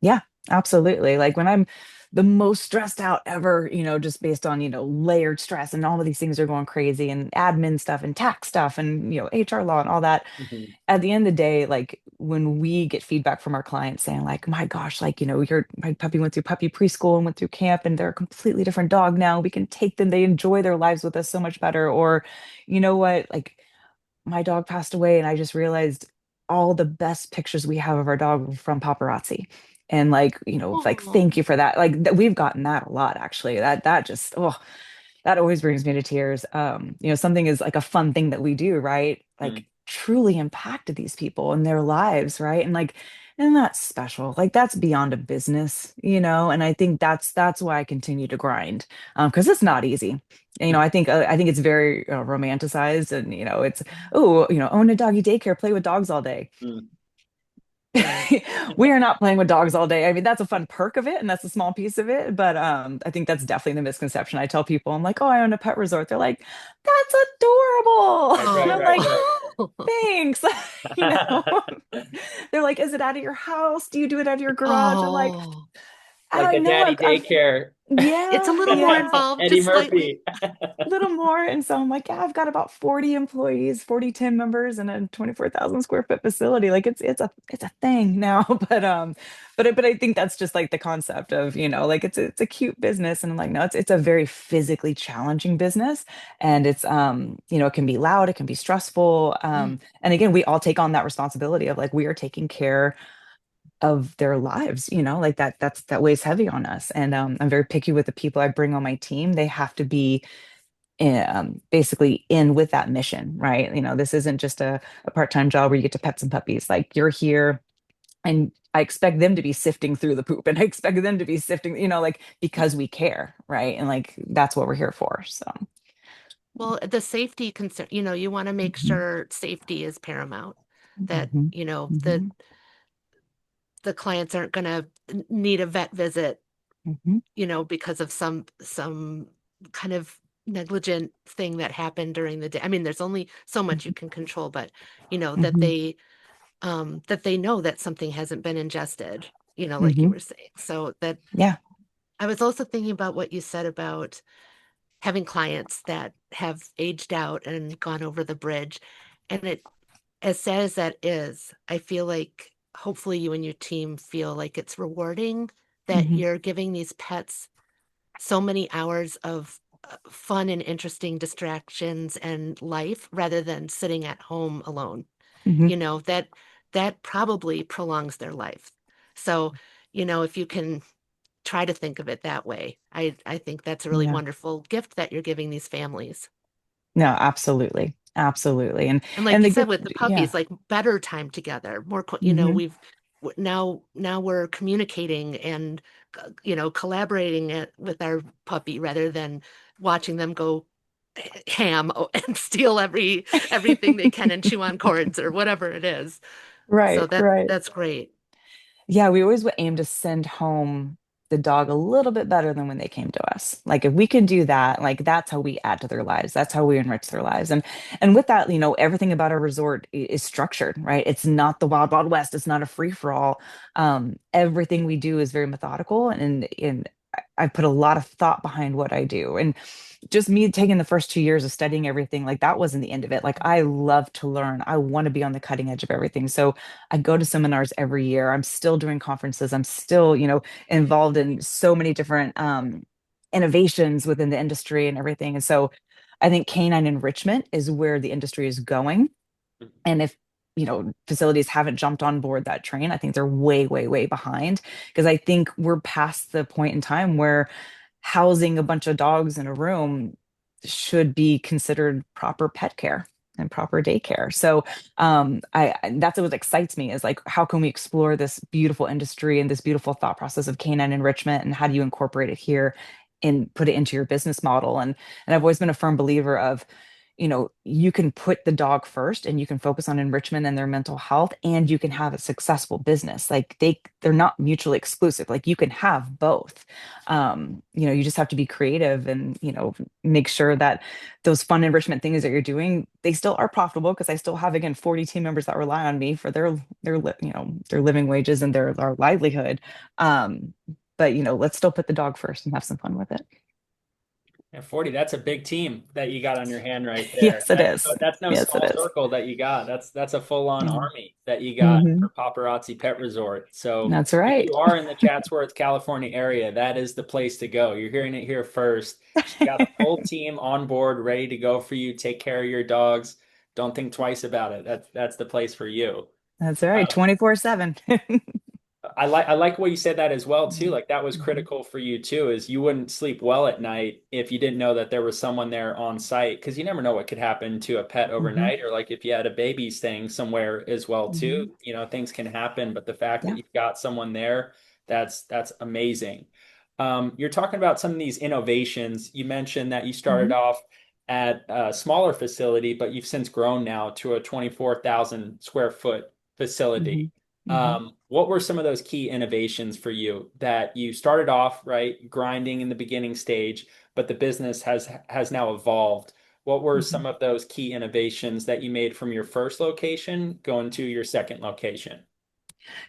Yeah, absolutely. Like when I'm the most stressed out ever, just based on, layered stress and all of these things are going crazy and admin stuff and tax stuff and, HR law and all that. Mhm. At the end of the day, like when we get feedback from our clients saying like, my gosh, like, my puppy went through puppy preschool and went through camp and they're a completely different dog now. We can take them, they enjoy their lives with us so much better. Or, you know what, like my dog passed away and I just realized all the best pictures we have of our dog were from paparazzi. And like, like Oh. thank you for that. Like we've gotten that a lot actually. That just that always brings me to tears. Something is like a fun thing that we do, right? Mm. Like truly impacted these people in their lives, right? And like, and that's special. Like that's beyond a business, and I think that's why I continue to grind. Because it's not easy. And, I think it's very romanticized, and it's, oh, own a doggy daycare, play with dogs all day. Mm. Right. We are not playing with dogs all day. I mean, that's a fun perk of it, and that's a small piece of it. But I think that's definitely the misconception. I tell people, I'm like, oh, I own a pet resort. They're like, that's adorable. Right, And right, I'm right, like, right. Oh. thanks. you know, they're like, is it out of your house? Do you do it out of your garage? I'm like, Oh. I Like the don't know. daddy I've daycare. It's a yeah, little more yeah. involved, Eddie just slightly. Murphy. Little more. And so I'm like, yeah, I've got about 40 employees, 40 team members in a 24,000 square foot facility. Like it's a thing now. But I think that's just like the concept of, like it's a cute business. And I'm like, no, it's a very physically challenging business. And it's it can be loud, it can be stressful. Mm. And again, we all take on that responsibility of like we are taking care of their lives, like that weighs heavy on us. And I'm very picky with the people I bring on my team. They have to be basically in with that mission, right? This isn't just a part-time job where you get to pet some puppies. Like, you're here, and I expect them to be sifting through the poop, and I expect them to be sifting, like, because we care, right? And like, that's what we're here for. So. Well, the safety concern, you want to make Mhm, sure safety is paramount, that, mhm, mhm, the clients aren't going to need a vet visit, mhm, because of some kind of negligent thing that happened during the day. I mean, there's only so much you can control, but mhm, that they know that something hasn't been ingested, like you mhm. were saying. So that Yeah. I was also thinking about what you said about having clients that have aged out and gone over the bridge. And as sad as that is, I feel like hopefully you and your team feel like it's rewarding that Mhm, you're giving these pets so many hours of fun and interesting distractions and life rather than sitting at home alone. mhm. That probably prolongs their life. So, if you can try to think of it that way, I think that's a really Yeah. wonderful gift that you're giving these families. No, absolutely. Absolutely. And And like and you the said gift, with the yeah. puppies, like better time together, more, Hmm. now we're communicating and collaborating with our puppy rather than watching them go ham and steal everything they can and chew on cords or whatever it is. So Right, that right. that's great. Yeah, we always would aim to send home the dog a little bit better than when they came to us. Like, if we can do that, like, that's how we add to their lives. That's how we enrich their lives. And with that, everything about our resort is structured, right? It's not the wild, wild west. It's not a free for all. Everything we do is very methodical, and I put a lot of thought behind what I do. And just me taking the first 2 years of studying everything, like, that wasn't the end of it. Like, I love to learn. I want to be on the cutting edge of everything. So I go to seminars every year. I'm still doing conferences. I'm still, involved in so many different innovations within the industry and everything. And so I think canine enrichment is where the industry is going. And if facilities haven't jumped on board that train, I think they're way, way, way behind, because I think we're past the point in time where housing a bunch of dogs in a room should be considered proper pet care and proper daycare. So that's what excites me, is like, how can we explore this beautiful industry and this beautiful thought process of canine enrichment, and how do you incorporate it here and put it into your business model? And I've always been a firm believer of, you can put the dog first, and you can focus on enrichment and their mental health, and you can have a successful business. Like, they're not mutually exclusive. Like, you can have both. You just have to be creative, and make sure that those fun enrichment things that you're doing, they still are profitable, because I still have, again, 40 team members that rely on me for their living wages and their livelihood. um but let's still put the dog first and have some fun with it. Yeah, 40, that's a big team that you got on your hand right there. Yes, it is. That's no Yes, it small is. circle that you got. That's a full-on Yeah. army that you got Hmm. for Paparazzi Pet Resort. So That's if right. you are in the Chatsworth, California area, that is the place to go. You're hearing it here first. She got a full team on board, ready to go for you. Take care of your dogs. Don't think twice about it. That's the place for you. That's right. Uh, 24/7. I like what you said that as well too. Mhm. Like, that was Mhm. critical for you too, is you wouldn't sleep well at night if you didn't know that there was someone there on site, because you never know what could happen to a pet Mhm. overnight, or like if you had a baby staying somewhere as well Mhm. too. Things can happen, but the fact that Yeah. you've got someone there, that's amazing. You're talking about some of these innovations. You mentioned that you started Mhm. off at a smaller facility, but you've since grown now to a 24,000 square foot facility. Mhm. Mhm. What were some of those key innovations for you that you started off right grinding in the beginning stage, but the business has now evolved? What were some Mhm. of those key innovations that you made from your first location going to your second location?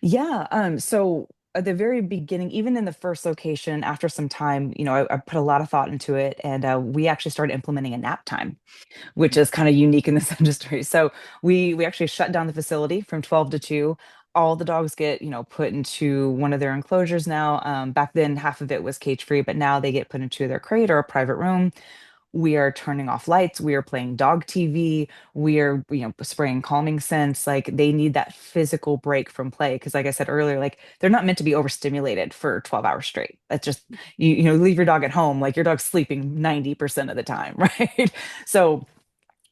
Yeah. So at the very beginning, even in the first location, after some time, I put a lot of thought into it, and we actually started implementing a nap time, which is kind of unique in this industry. So we actually shut down the facility from 12 to 2. All the dogs get, put into one of their enclosures now. Back then, half of it was cage free, but now they get put into their crate or a private room. we are turning off lights, we are playing dog TV, we are, spraying calming scents. Like they need that physical break from play. Cause like I said earlier, like they're not meant to be overstimulated for 12 hours straight. That's just, leave your dog at home, like your dog's sleeping 90% of the time, right? So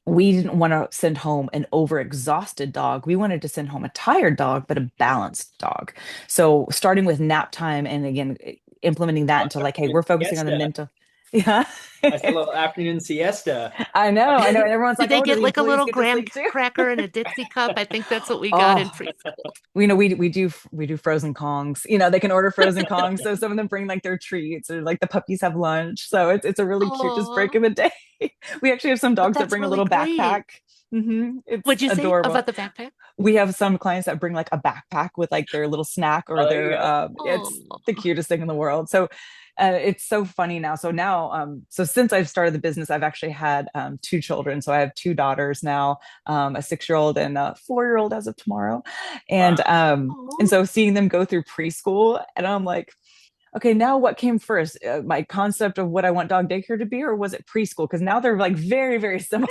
we didn't want to send home an overexhausted dog. We wanted to send home a tired dog, but a balanced dog. So starting with nap time and again, implementing that into like, hey, we're focusing on the Siesta. mental. Yeah. That's a little afternoon siesta. I know. And everyone's Did like, they oh, do get the like a employees little get to graham sleep too? cracker and a Dixie cup? I think that's what we got in Oh, preschool. we do frozen Kongs. They can order frozen Kongs. So some of them bring like their treats or like the puppies have lunch. So it's a really cute just break Oh, in the day. We actually have some but dogs that that's bring a really little great. backpack. It's What'd you say adorable. about the backpack? We have some clients that bring like a backpack with like their little snack or Oh, there you their go. it's Oh, the cutest thing in the world. So it's so funny now. So now so since I've started the business, I've actually had two children. So I have two daughters now, a 6-year-old and a 4-year-old as of tomorrow. And Wow. and so seeing them go through preschool and I'm like, okay, now what came first? My concept of what I want dog daycare to be, or was it preschool? Because now they're like very, very similar.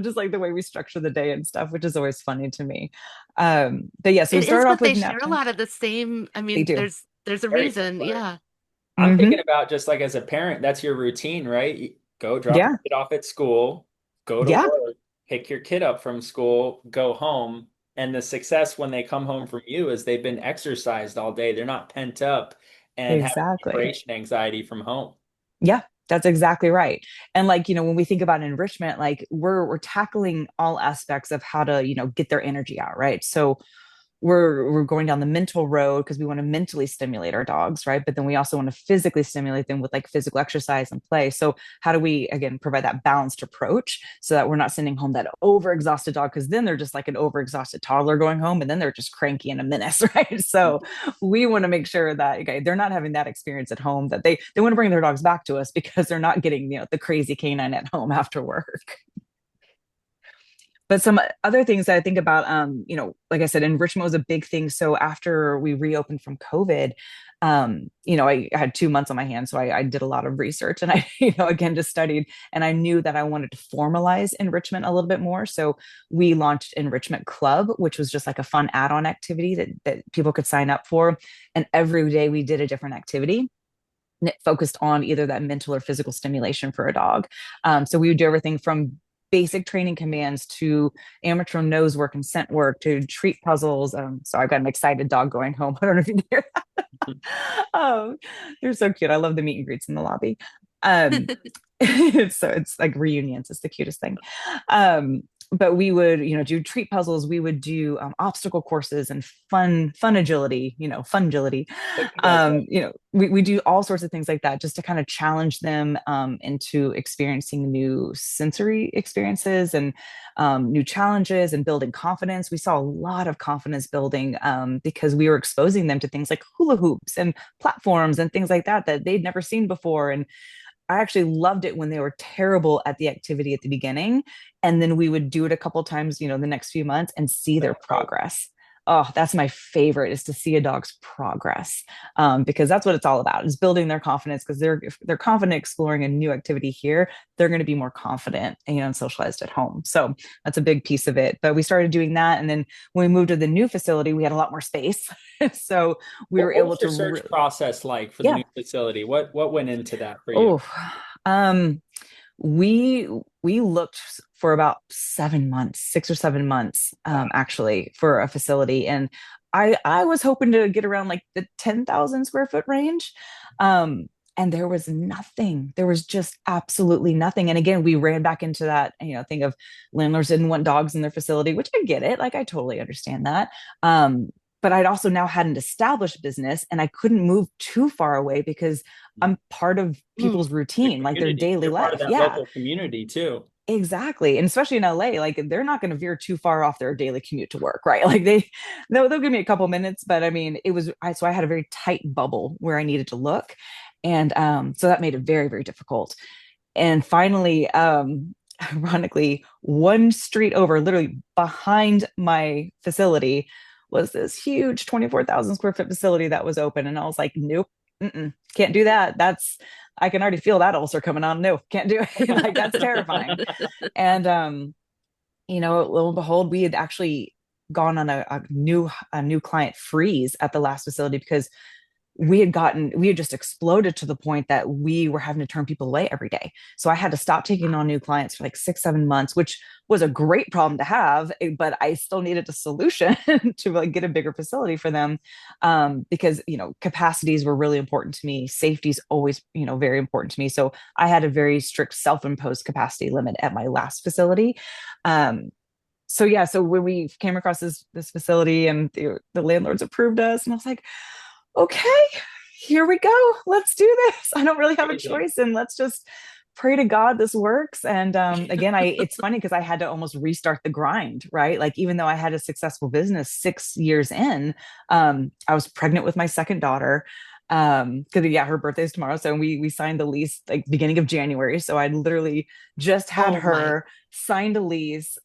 Just like the way we structure the day and stuff, which is always funny to me. But yeah, so we it is, started off but with they nap share a time. lot of the same. I They mean, do. there's a Very reason. similar. Yeah. I'm Hmm. thinking about just like as a parent, that's your routine, right? Go drop your Yeah. kid off at school, go to Yeah. work, pick your kid up from school, go home. And the success when they come home from you is they've been exercised all day. They're not pent up and having Exactly. separation anxiety from home. Yeah, that's exactly right. And like, when we think about enrichment, like we're tackling all aspects of how to, get their energy out, right? So we're going down the mental road because we want to mentally stimulate our dogs, right? But then we also want to physically stimulate them with like physical exercise and play. So how do we again provide that balanced approach so that we're not sending home that overexhausted dog, because then they're just like an overexhausted toddler going home and then they're just cranky and a menace, right? So we want to make sure that okay, they're not having that experience at home, that they want to bring their dogs back to us because they're not getting the crazy canine at home after work. But some other things that I think about, like I said, enrichment was a big thing. So after we reopened from COVID, I had 2 months on my hands. So I did a lot of research and I, again, just studied and I knew that I wanted to formalize enrichment a little bit more. So we launched Enrichment Club, which was just like a fun add-on activity that people could sign up for. And every day we did a different activity. And it focused on either that mental or physical stimulation for a dog. So we would do everything from basic training commands to amateur nose work and scent work to treat puzzles. So I've got an excited dog going home. I don't know if you can hear that. Oh, they're so cute. I love the meet and greets in the lobby. Um, so it's like reunions. It's the cutest thing. But we would, do treat puzzles. We would do obstacle courses and fun agility, fun agility. What you guys like? We do all sorts of things like that just to kind of challenge them into experiencing new sensory experiences and new challenges and building confidence. We saw a lot of confidence building because we were exposing them to things like hula hoops and platforms and things like that they'd never seen before. And I actually loved it when they were terrible at the activity at the beginning. And then we would do it a couple times, the next few months and see their progress. Oh, that's my favorite, is to see a dog's progress, because that's what it's all about, is building their confidence. Because if they're confident exploring a new activity here, they're going to be more confident, and socialized at home. So that's a big piece of it. But we started doing that, and then when we moved to the new facility, we had a lot more space, so we were What able was your to search really, process like for the yeah. new facility? What went into that for you? Oh, um, we we looked for about 7 months, 6 or 7 months, Wow. actually, for a facility, and I was hoping to get around like the 10,000 square foot range. And there was nothing. There was just absolutely nothing. And again, we ran back into that, thing of landlords didn't want dogs in their facility, which I get it. Like I totally understand that. But I'd also now had an established business and I couldn't move too far away because I'm part of Mm. people's The routine, like their community. daily You're part of life. that Yeah, local community too. exactly. And especially in LA, like they're not going to veer too far off their daily commute to work, right? Like they'll give me a couple minutes, but I mean, so I had a very tight bubble where I needed to look. And so that made it very, very difficult. And finally, ironically, one street over, literally behind my facility, was this huge 24,000 square foot facility that was open. And I was like, nope, can't do that. I can already feel that ulcer coming on. No, can't do it. Like that's terrifying. And lo and behold, we had actually gone on a new client freeze at the last facility because we had just exploded to the point that we were having to turn people away every day. So I had to stop taking on new clients for like 6, 7 months, which was a great problem to have, but I still needed a solution to like get a bigger facility for them. Because, capacities were really important to me. Safety is always, very important to me. So I had a very strict self-imposed capacity limit at my last facility. So when we came across this facility and the landlords approved us, and I was like, okay, here we go. Let's do this. I don't really have a choice, and let's just pray to God this works. And again, it's funny because I had to almost restart the grind, right? Like even though I had a successful business 6 years in, I was pregnant with my second daughter. Because her birthday's tomorrow. So we signed the lease like beginning of January. So I literally just had her signed a lease.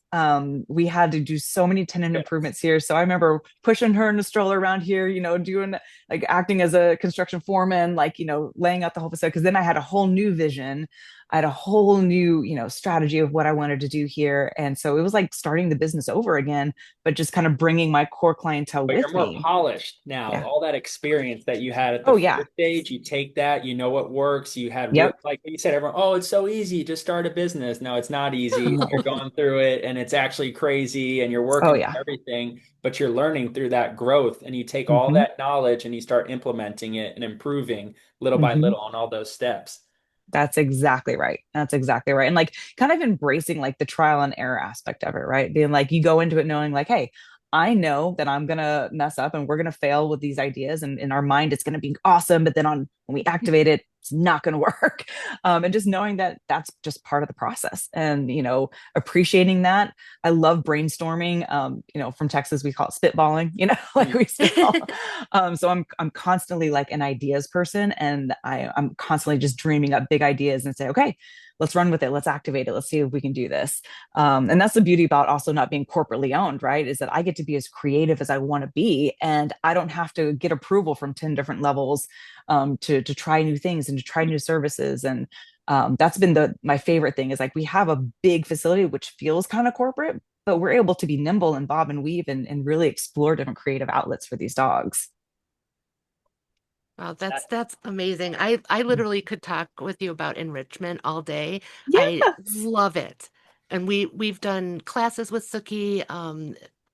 We had to do so many tenant improvements here. So I remember pushing her in a stroller around here, doing like acting as a construction foreman, like, laying out the whole facility. Cause then I had a whole new vision. I had a whole new, strategy of what I wanted to do here. And so it was like starting the business over again, but just kind of bringing my core clientele with you're more me. polished now. Yeah. All that experience that you had at the first stage, you take that, you know what works. You had, like you said, everyone, oh, it's so easy. Just start a business. No, it's not easy. You're going through it and it's actually crazy and you're working on everything, but you're learning through that growth, and you take all that knowledge and you start implementing it and improving little by little on all those steps. That's exactly right. That's exactly right. And like kind of embracing like the trial and error aspect of it, right? Being like, you go into it knowing like, hey, I know that I'm going to mess up and we're going to fail with these ideas. And in our mind, it's going to be awesome. But then when we activate it, it's not going to work. And just knowing that that's just part of the process and, appreciating that. I love brainstorming. From Texas, we call it spitballing, like we spitball. So I'm constantly like an ideas person, and I'm constantly just dreaming up big ideas and say, okay, let's run with it. Let's activate it. Let's see if we can do this. And that's the beauty about also not being corporately owned, right? Is that I get to be as creative as I want to be. And I don't have to get approval from 10 different levels to try new things and to try new services. And that's been my favorite thing is like we have a big facility, which feels kind of corporate, but we're able to be nimble and bob and weave and really explore different creative outlets for these dogs. Wow, that's amazing. I literally could talk with you about enrichment all day. Yes. I love it. And we've done classes with Suki.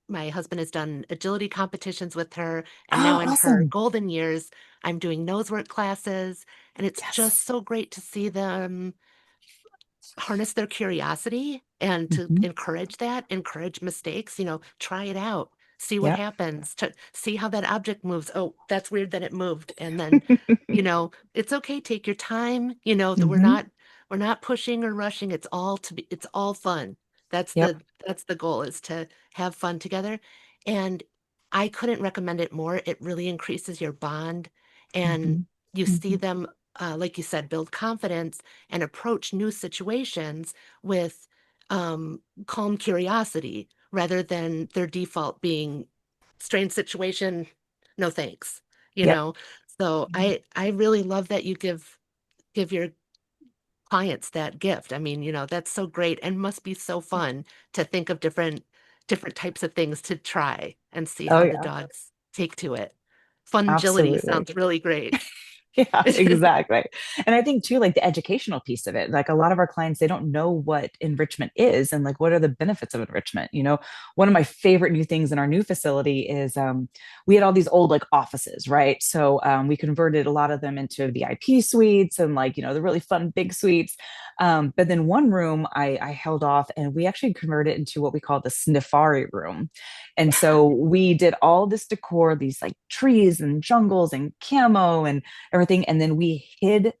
My husband has done agility competitions with her, and now in her golden years, I'm doing nosework classes, and it's just so great to see them harness their curiosity and to encourage mistakes, try it out. See what happens, to see how that object moves. Oh, that's weird that it moved. And then, it's okay. Take your time, that we're not pushing or rushing. It's all fun. That's the goal, is to have fun together. And I couldn't recommend it more. It really increases your bond, and you see them, like you said, build confidence and approach new situations with calm curiosity, rather than their default being strange situation, no thanks, So I really love that you give your clients that gift. I mean, that's so great, and must be so fun to think of different types of things to try and see how the dogs take to it. Fungility sounds really great. Yeah, exactly. And I think too, like the educational piece of it, like a lot of our clients, they don't know what enrichment is and like what are the benefits of enrichment. One of my favorite new things in our new facility is we had all these old like offices, right? So we converted a lot of them into VIP suites and like, the really fun big suites. But then one room I held off, and we actually converted it into what we call the Sniffari room. And so we did all this decor, these like trees and jungles and camo and everything. And then we hid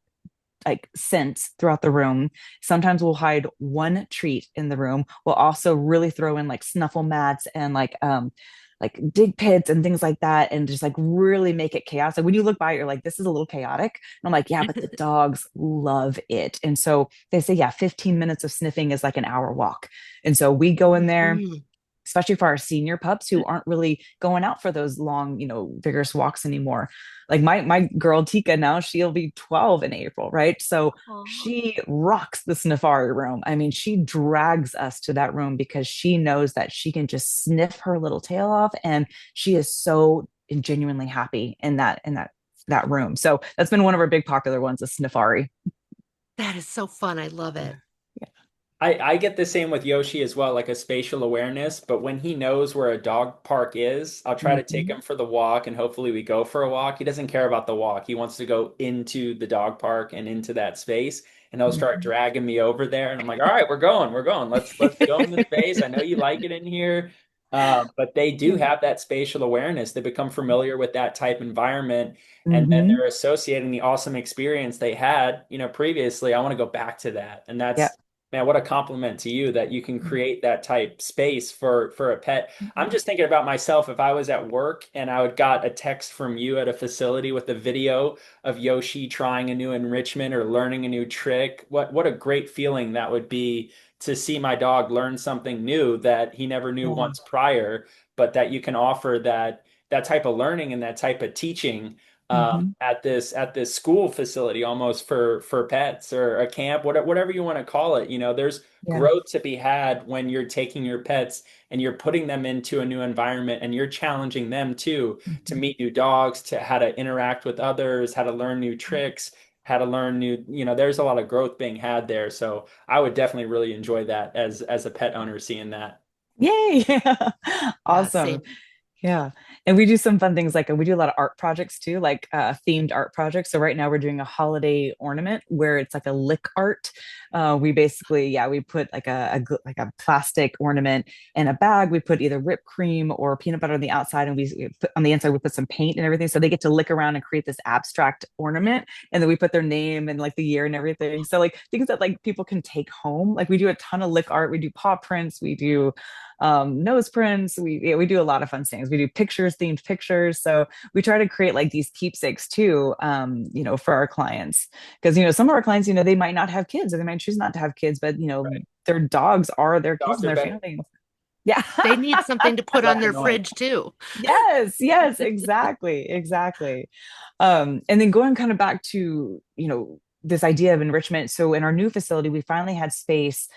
like scents throughout the room. Sometimes we'll hide one treat in the room. We'll also really throw in like snuffle mats and like dig pits and things like that, and just like really make it chaotic. When you look by, you're like, this is a little chaotic. And I'm like, yeah, but the dogs love it. And so they say, yeah, 15 minutes of sniffing is like an hour walk. And so we go in there. especially for our senior pups who aren't really going out for those long, vigorous walks anymore. Like my girl Tika now, she'll be 12 in April, right? So Aw. she rocks the Safari room. I mean, she drags us to that room because she knows that she can just sniff her little tail off, and she is so genuinely happy in that room. So that's been one of our big popular ones, the Safari. That is so fun. I love it. Yeah. I get the same with Yoshi as well, like a spatial awareness. But when he knows where a dog park is, I'll try to take Mhm. him for the walk and hopefully we go for a walk. He doesn't care about the walk. He wants to go into the dog park and into that space. And he'll start Mhm. dragging me over there. And I'm like, all right, we're going. Let's go in the space. I know you like it in here. But they do Yeah. have that spatial awareness. They become familiar with that type environment. And then Hmm. they're associating the awesome experience they had, previously. I want to go back to that. And Yeah. that's, man, what a compliment to you that you can create that type space for a pet. I'm Mhm. just thinking about myself if I was at work and I would got a text from you at a facility with a video of Yoshi trying a new enrichment or learning a new trick. What a great feeling that would be to see my dog learn something new that he never knew Yeah. once prior, but that you can offer that type of learning and that type of teaching Hmm. at this school facility almost for pets or a camp, whatever you want to call it. There's Yeah. growth to be had when you're taking your pets and you're putting them into a new environment and you're challenging them too to Mhm. meet new dogs, to how to interact with others, how to learn new tricks, how to learn new, there's a lot of growth being had there. So I would definitely really enjoy that as a pet owner seeing that. Yay. Yeah. Yeah, Awesome. same. Yeah. And we do some fun things like we do a lot of art projects too, like themed art projects. So right now we're doing a holiday ornament where it's like a lick art. We basically, yeah, we put like like a plastic ornament in a bag. We put either whipped cream or peanut butter on the outside, and we put on the inside we put some paint and everything. So they get to lick around and create this abstract ornament. And then we put their name and like the year and everything. So like things that like people can take home. Like we do a ton of lick art. We do paw prints. We do nose prints. We do a lot of fun things. We do pictures, themed pictures. So we try to create like these keepsakes too, for our clients. Because some of our clients, they might not have kids or they might choose not to have kids, but Right. their dogs are their kids Dogs and are their better. family. Yeah. They need something to put on Less their annoying. fridge too. Yes, yes, exactly, exactly. And then going kind of back to, this idea of enrichment. So in our new facility, we finally had space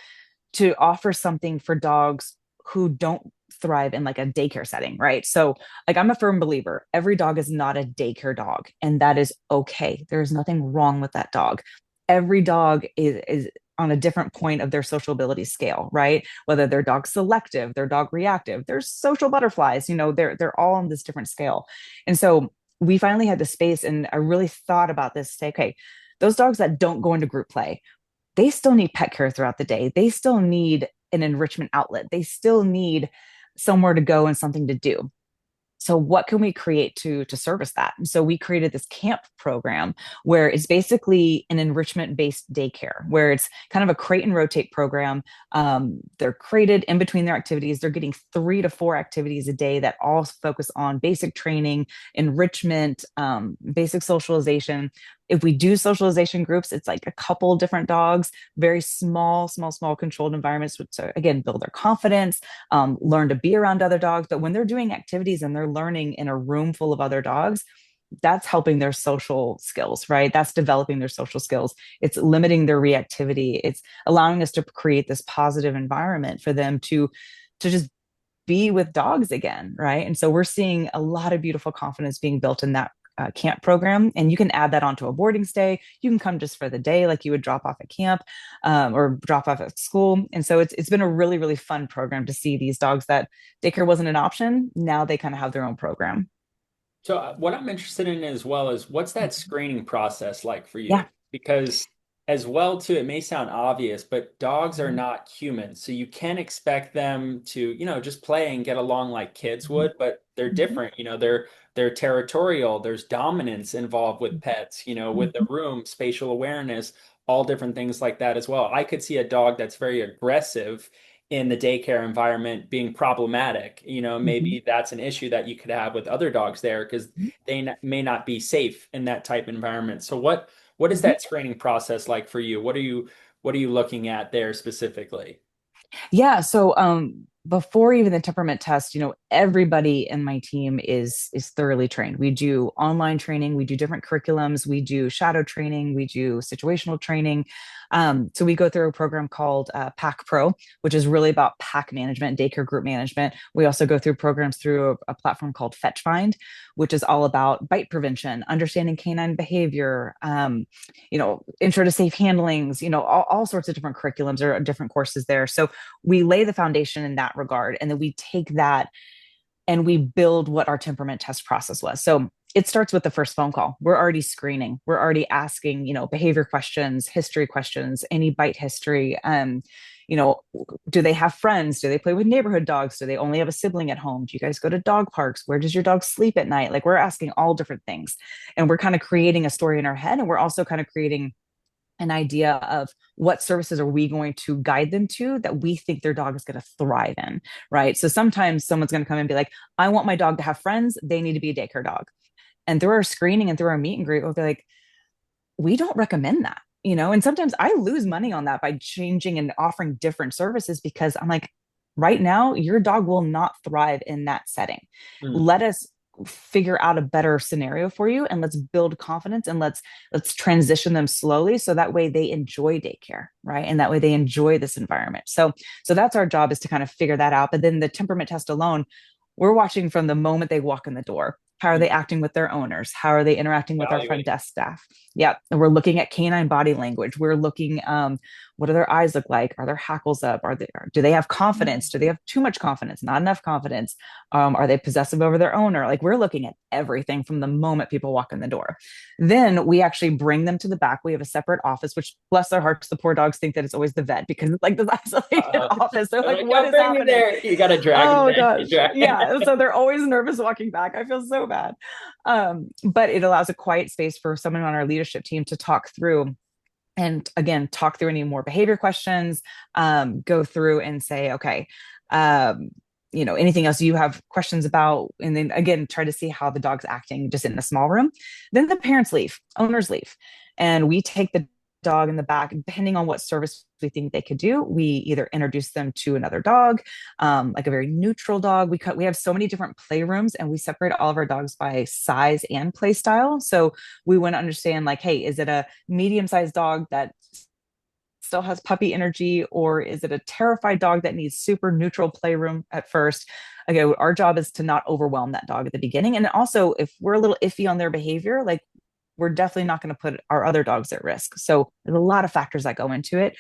to offer something for dogs who don't thrive in like a daycare setting, right? So, like, I'm a firm believer every dog is not a daycare dog, and that is okay. There's nothing wrong with that dog. Every dog is on a different point of their social ability scale, right? Whether they're dog selective, they're dog reactive, they're social butterflies, they're all on this different scale. And so we finally had the space, and I really thought about this, say, okay, those dogs that don't go into group play, they still need pet care throughout the day. They still need an enrichment outlet. They still need somewhere to go and something to do. So what can we create to service that? And so we created this camp program where it's basically an enrichment based daycare, where it's kind of a crate and rotate program. They're crated in between their activities. They're getting 3 to 4 activities a day that all focus on basic training, enrichment, basic socialization. If we do socialization groups, it's like a couple different dogs, very small controlled environments, which, so again, build their confidence, learn to be around other dogs. But when they're doing activities and they're learning in a room full of other dogs, that's helping their social skills, right? That's developing their social skills. It's limiting their reactivity. It's allowing us to create this positive environment for them to just be with dogs again, right? And so we're seeing a lot of beautiful confidence being built in that camp program. And you can add that onto a boarding stay. You can come just for the day, like you would drop off at camp, or drop off at school. And so it's been a really, really fun program to see these dogs that daycare wasn't an option. Now they kind of have their own program. So what I'm interested in as well is what's that screening process like for you? Yeah. Because as well too, it may sound obvious, but dogs are Mhm. not humans. So you can expect them to, just play and get along like kids Mhm. would, but they're Mhm. different. They're territorial. There's dominance involved with pets, with the Mhm. room, spatial awareness, all different things like that as well. I could see a dog that's very aggressive in the daycare environment being problematic. Mhm. Maybe that's an issue that you could have with other dogs there because may not be safe in that type environment. So what is Mhm. that screening process like for you? What are you looking at there specifically? Yeah. So before even the temperament test, everybody in my team is thoroughly trained. We do online training, we do different curriculums, we do shadow training, we do situational training. So we go through a program called Pack Pro, which is really about pack management, daycare group management. We also go through programs through a platform called Fetch Find, which is all about bite prevention, understanding canine behavior, intro to safe handlings, all sorts of different curriculums or different courses there. So we lay the foundation in that regard, and then we take that and we build what our temperament test process was. So it starts with the first phone call. We're already screening. We're already asking, behavior questions, history questions, any bite history. Do they have friends? Do they play with neighborhood dogs? Do they only have a sibling at home? Do you guys go to dog parks? Where does your dog sleep at night? Like, we're asking all different things, and we're kind of creating a story in our head. And we're also kind of creating an idea of what services are we going to guide them to that we think their dog is going to thrive in, right? So sometimes someone's going to come and be like, I want my dog to have friends. They need to be a daycare dog. And through our screening and through our meet and greet, we'll be like, we don't recommend that, and sometimes I lose money on that by changing and offering different services, because I'm like, right now, your dog will not thrive in that setting. Let us figure out a better scenario for you, and let's build confidence, and let's transition them slowly, so that way they enjoy daycare, right? And that way they enjoy this environment. So that's our job, is to kind of figure that out. But then the temperament test alone, we're watching from the moment they walk in the door. How are they acting with their owners? How are they interacting with our front desk staff? Yeah. And we're looking at canine body language. We're looking, what do their eyes look like? Are their hackles up? Do they have confidence? Do they have too much confidence? Not enough confidence? Are they possessive over their owner? Like, we're looking at everything from the moment people walk in the door. Then we actually bring them to the back. We have a separate office, which, bless their hearts, the poor dogs think that it's always the vet, because it's like this isolated office. They're like, what is happening there? You got to drag Oh them gosh. Yeah. So they're always nervous walking back. I feel so bad. But it allows a quiet space for someone on our leadership team to talk through, and again, talk through any more behavior questions, go through and say, okay, anything else you have questions about, and then again, try to see how the dog's acting just in a small room. Then the parents leave, owners leave, and we take the dog in the back. Depending on what service we think they could do, we either introduce them to another dog, like a very neutral dog. We have so many different playrooms, and we separate all of our dogs by size and play style. So we want to understand, like, hey, is it a medium-sized dog that still has puppy energy, or is it a terrified dog that needs super neutral playroom at first? Okay, our job is to not overwhelm that dog at the beginning. And also, if we're a little iffy on their behavior, like, we're definitely not going to put our other dogs at risk. So there's a lot of factors that go into it.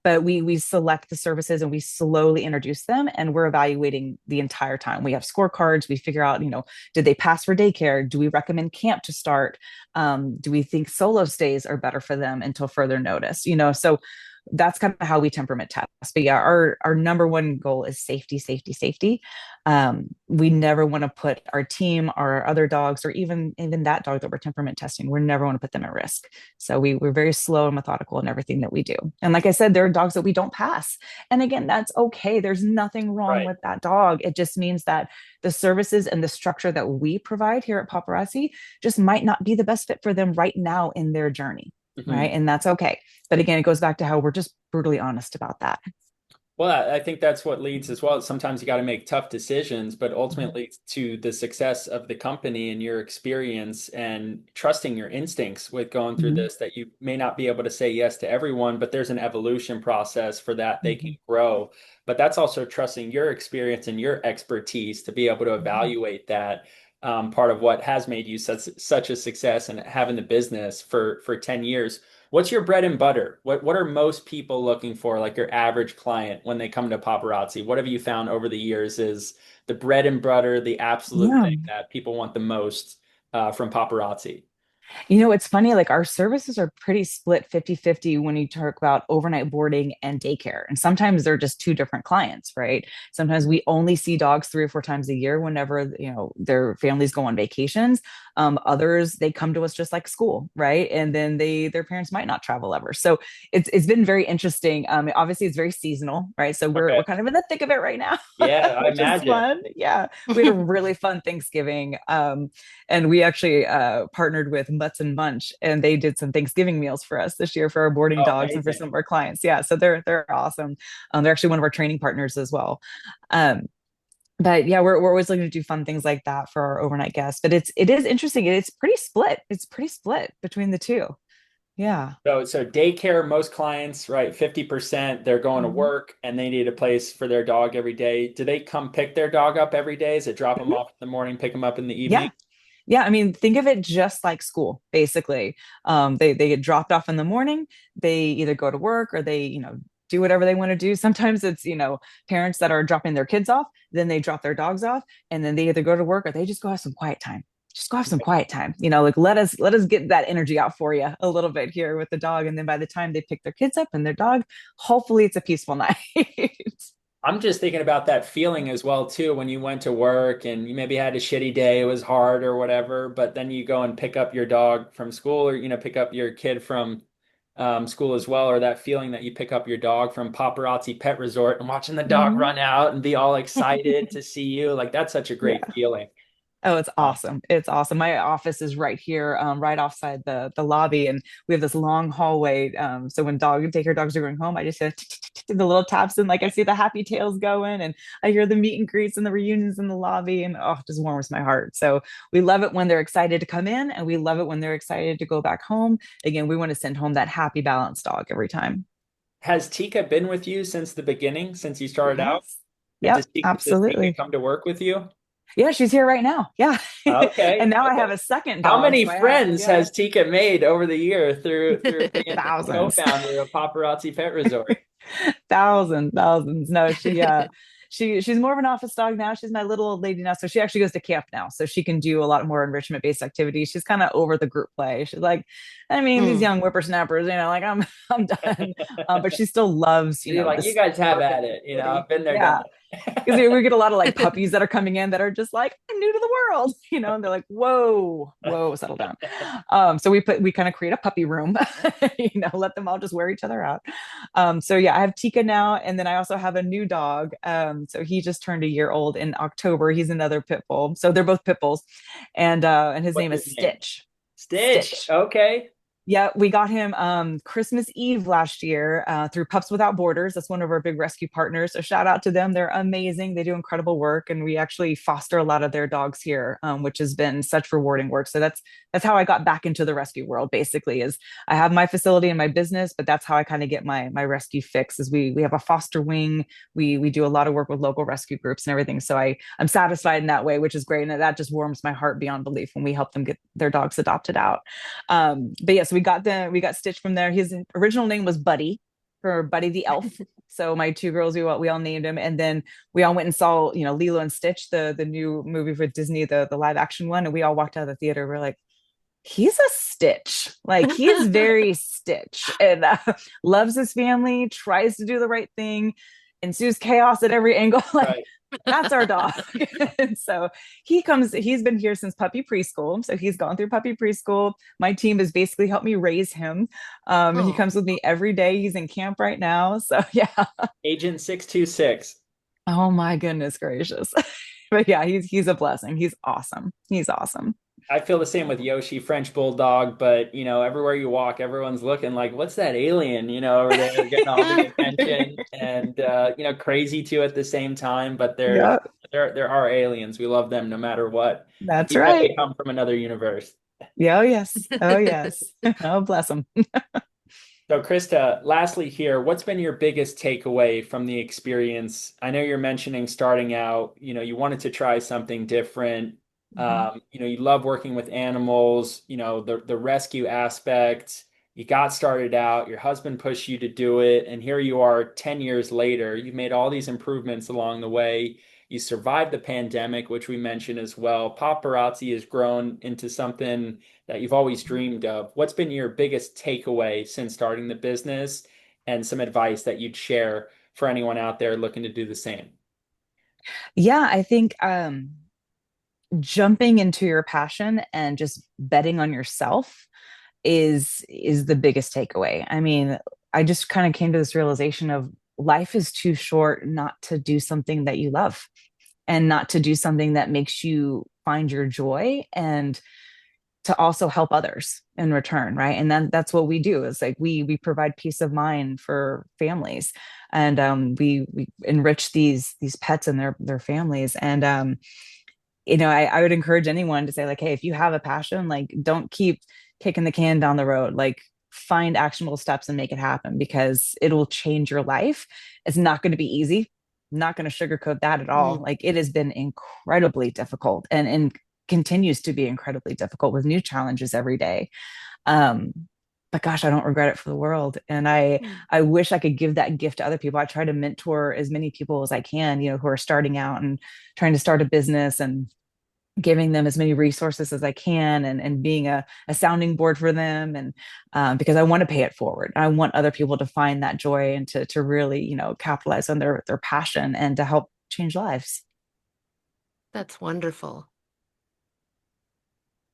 But we select the services, and we slowly introduce them, and we're evaluating the entire time. We have scorecards. We figure out, did they pass for daycare? Do we recommend camp to start? Do we think solo stays are better for them until further notice? So that's kind of how we temperament test. But yeah, our number one goal is safety, safety, safety. We never want to put our team, our other dogs, or even that dog that we're temperament testing, we never want to put them at risk. So we're very slow and methodical in everything that we do. And like I said, there are dogs that we don't pass. And again, that's okay. There's nothing wrong with that dog. It just means that the services and the structure that we provide here at Pawparazzi just might not be the best fit for them right now in their journey. Right. And that's okay. But again, it goes back to how we're just brutally honest about that. Well, I think that's what leads as well. Sometimes you got to make tough decisions, but ultimately to the success of the company and your experience and trusting your instincts with going through this, that you may not be able to say yes to everyone, but there's an evolution process for that. They can grow, but that's also trusting your experience and your expertise to be able to evaluate that. Part of what has made you such a success and having the business for 10 years. What's your bread and butter? What are most people looking for, like your average client, when they come to Pawparazzi? What have you found over the years is the bread and butter, the absolute thing that people want the most from Pawparazzi? It's funny, like, our services are pretty split 50-50 when you talk about overnight boarding and daycare. And sometimes they're just two different clients, right? Sometimes we only see dogs 3 or 4 times a year whenever, their families go on vacations. Others, they come to us just like school, right? And then their parents might not travel ever. So it's been very interesting. Obviously, it's very seasonal, right? So we're kind of in the thick of it right now. Yeah, I which is fun. Yeah, we had a really fun Thanksgiving, and we actually partnered with Mutts and Munch, and they did some Thanksgiving meals for us this year for our boarding Oh, dogs and for some amazing. of our clients. Yeah, so they're awesome. They're actually one of our training partners as well. Um, but yeah, we're always looking to do fun things like that for our overnight guests. But it is interesting. It's pretty split. It's pretty split between the two. Yeah. So daycare, most clients, right? 50% they're going to Mhm. work and they need a place for their dog every day. Do they come pick their dog up every day? Is it drop them Mhm. off in the morning, pick them up in the evening? Yeah. Yeah, I mean, think of it just like school, basically. They get dropped off in the morning. They either go to work or they, do whatever they want to do. Sometimes it's, parents that are dropping their kids off, then they drop their dogs off, and then they either go to work or they just go have some quiet time. Just go have some quiet time. Like let us get that energy out for you a little bit here with the dog. And then by the time they pick their kids up and their dog, hopefully it's a peaceful night. I'm just thinking about that feeling as well too when you went to work and you maybe had a shitty day, it was hard or whatever, but then you go and pick up your dog from school or pick up your kid from school as well, or that feeling that you pick up your dog from Paparazzi Pet Resort and watching the dog Mhm. run out and be all excited to see you. Like that's such a great Yeah. feeling. Oh, it's Um, awesome. It's awesome. My office is right here, right offside the lobby, and we have this long hallway. So when daycare dogs are going home, I just hear the little taps and like I see the happy tails going, and I hear the meet and greets and the reunions in the lobby, and oh, it just warms my heart. So we love it when they're excited to come in, and we love it when they're excited to go back home. Again, we want to send home that happy, balanced dog every time. has Tika been with you since the beginning, since you started out? Yes. And Yep. Does Tika Absolutely. come to work with you? Yeah, she's here right now. Yeah. Okay, And now I have okay. a second How dog, many so I have, friends yeah. has Tika made over the year through being the Thousands. co-founder of Paparazzi Pet Resort? Thousands. No, she's more of an office dog now. She's my little old lady now. So she actually goes to camp now. So she can do a lot more enrichment based activities. She's kind of over the group play. She's like, I mean, these Mm. young whippersnappers, like I'm done. But she still loves, You're like, you this guys have work at it. activity. I've been there, done Yeah. Because that. we get a lot of like puppies that are coming in that are just like, I'm new to the world, and they're like, whoa, settle down. So we kind of create a puppy room, let them all just wear each other out. So yeah, I have Tika now, and then I also have a new dog. So he just turned a year old in October. He's another pit bull. So they're both pit bulls, and his What's name his is name? Stitch. Stitch. Stitch. Okay. Yeah, we got him Christmas Eve last year through Pups Without Borders. That's one of our big rescue partners. So shout out to them. They're amazing. They do incredible work, and we actually foster a lot of their dogs here, which has been such rewarding work. So that's how I got back into the rescue world. Basically, is I have my facility and my business, but that's how I kind of get my rescue fix. Is we have a foster wing. We do a lot of work with local rescue groups and everything. So I'm satisfied in that way, which is great, and that just warms my heart beyond belief when we help them get their dogs adopted out. But yes, we got Stitch from there. His original name was Buddy for Buddy the Elf. So my two girls, we all named him, and then we all went and saw Lilo and Stitch, the new movie for Disney, the live action one, and we all walked out of the theater. We're like, he's a Stitch, like he is very Stitch, and loves his family, tries to do the right thing, ensues chaos at every angle. Like Right. that's our dog. And so he's been here since puppy preschool. So he's gone through puppy preschool. My team has basically helped me raise him. He Oh, comes with me every day. He's in camp right now. So yeah. Agent 626. Oh my goodness gracious. But yeah, he's a blessing. He's awesome. He's awesome. I feel the same with Yoshi, French Bulldog, but everywhere you walk, everyone's looking like, what's that alien, over there getting all the attention and crazy too at the same time, but Yeah, there are aliens. We love them no matter what. that's Even if right. they come from another universe. Yeah, oh yes. Oh yes. Oh bless him. So, Krista, lastly here, what's been your biggest takeaway from the experience? I know you're mentioning starting out, you wanted to try something different. Mhm. You love working with animals, the rescue aspect. You got started out, your husband pushed you to do it, and here you are 10 years later. You've made all these improvements along the way. You survived the pandemic, which we mentioned as well. Paparazzi has grown into something that you've always dreamed of. What's been your biggest takeaway since starting the business and some advice that you'd share for anyone out there looking to do the same? Yeah, I think jumping into your passion and just betting on yourself is the biggest takeaway. I mean, I just kind of came to this realization of life is too short not to do something that you love and not to do something that makes you find your joy and to also help others in return, right? And then that's what we do, is like we provide peace of mind for families, and we enrich these pets and their families. And I would encourage anyone to say, like, hey, if you have a passion, like, don't keep kicking the can down the road. Like, find actionable steps and make it happen, because it will change your life. It's not going to be easy. I'm not going to sugarcoat that at all. Mm. Like, it has been incredibly difficult, and continues to be incredibly difficult with new challenges every day. Um, but gosh, I don't regret it for the world. And Mm. I wish I could give that gift to other people. I try to mentor as many people as I can, who are starting out and trying to start a business, and giving them as many resources as I can, and being a sounding board for them. And because I want to pay it forward. I want other people to find that joy, and to really, capitalize on their passion, and to help change lives. That's wonderful.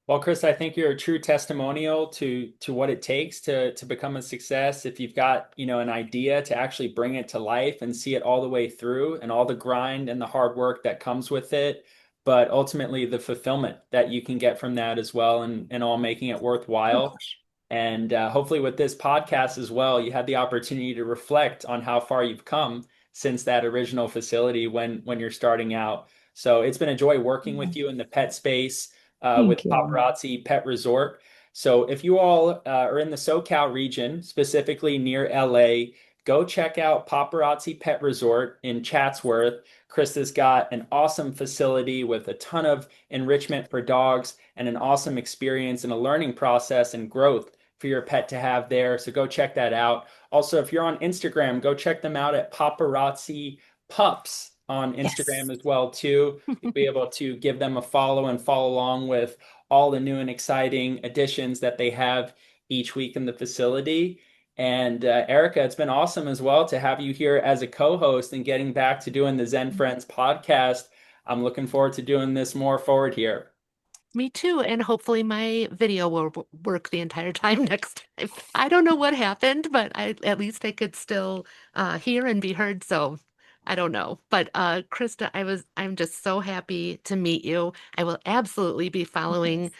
Well, Chris, I think you're a true testimonial to what it takes to become a success. If you've got, an idea, to actually bring it to life and see it all the way through, and all the grind and the hard work that comes with it, but ultimately the fulfillment that you can get from that as well, and all making it Oh worthwhile. gosh. And hopefully with this podcast as well, you had the opportunity to reflect on how far you've come since that original facility when you're starting out. So it's been a joy working with you in the pet space, Thank with you. Pawparazzi Pet Resort. So if you all are in the SoCal region, specifically near LA, go check out Pawparazzi Pet Resort in Chatsworth. Krista's got an awesome facility with a ton of enrichment for dogs, and an awesome experience and a learning process and growth for your pet to have there. So go check that out. Also, if you're on Instagram, go check them out at Paparazzi Pups on Yes. Instagram as well too. You'll be able to give them a follow and follow along with all the new and exciting additions that they have each week in the facility. And Erica, it's been awesome as well to have you here as a co-host and getting back to doing the Zen Frenz podcast. I'm looking forward to doing this more forward here. Me too. And hopefully my video will work the entire time next time. I don't know what happened, but at least I could still hear and be heard. So I don't know. But Krista, I'm just so happy to meet you. I will absolutely be following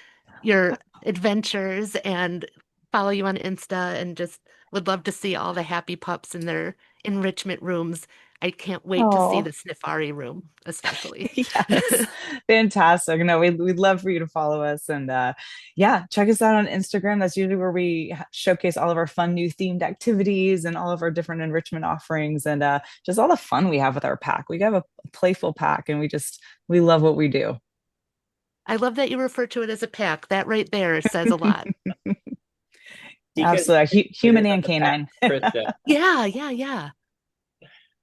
your adventures and follow you on Insta, and just would love to see all the happy pups in their enrichment rooms. I can't wait to see Oh, the Sniffari room, especially. yes. Fantastic. No, we'd love for you to follow us. And yeah, check us out on Instagram. That's usually where we showcase all of our fun new themed activities and all of our different enrichment offerings, and just all the fun we have with our pack. We have a playful pack, and we love what we do. I love that you refer to it as a pack. That right there says a lot. Because Absolutely. it Human is and a fact, canine. Krista. Yeah, yeah, yeah.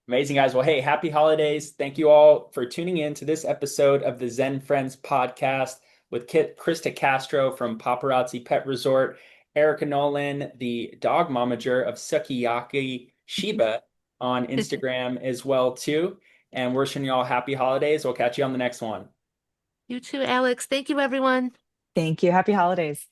Amazing, guys. Well, hey, happy holidays. Thank you all for tuning in to this episode of the Zen Frenz Podcast with Krista Castro from Paparazzi Pet Resort, Erica Nolan, the dog momager of Sukiyaki Shiba on Instagram as well, too. And we're wishing you all happy holidays. We'll catch you on the next one. You too, Alex. Thank you, everyone. Thank you. Happy holidays.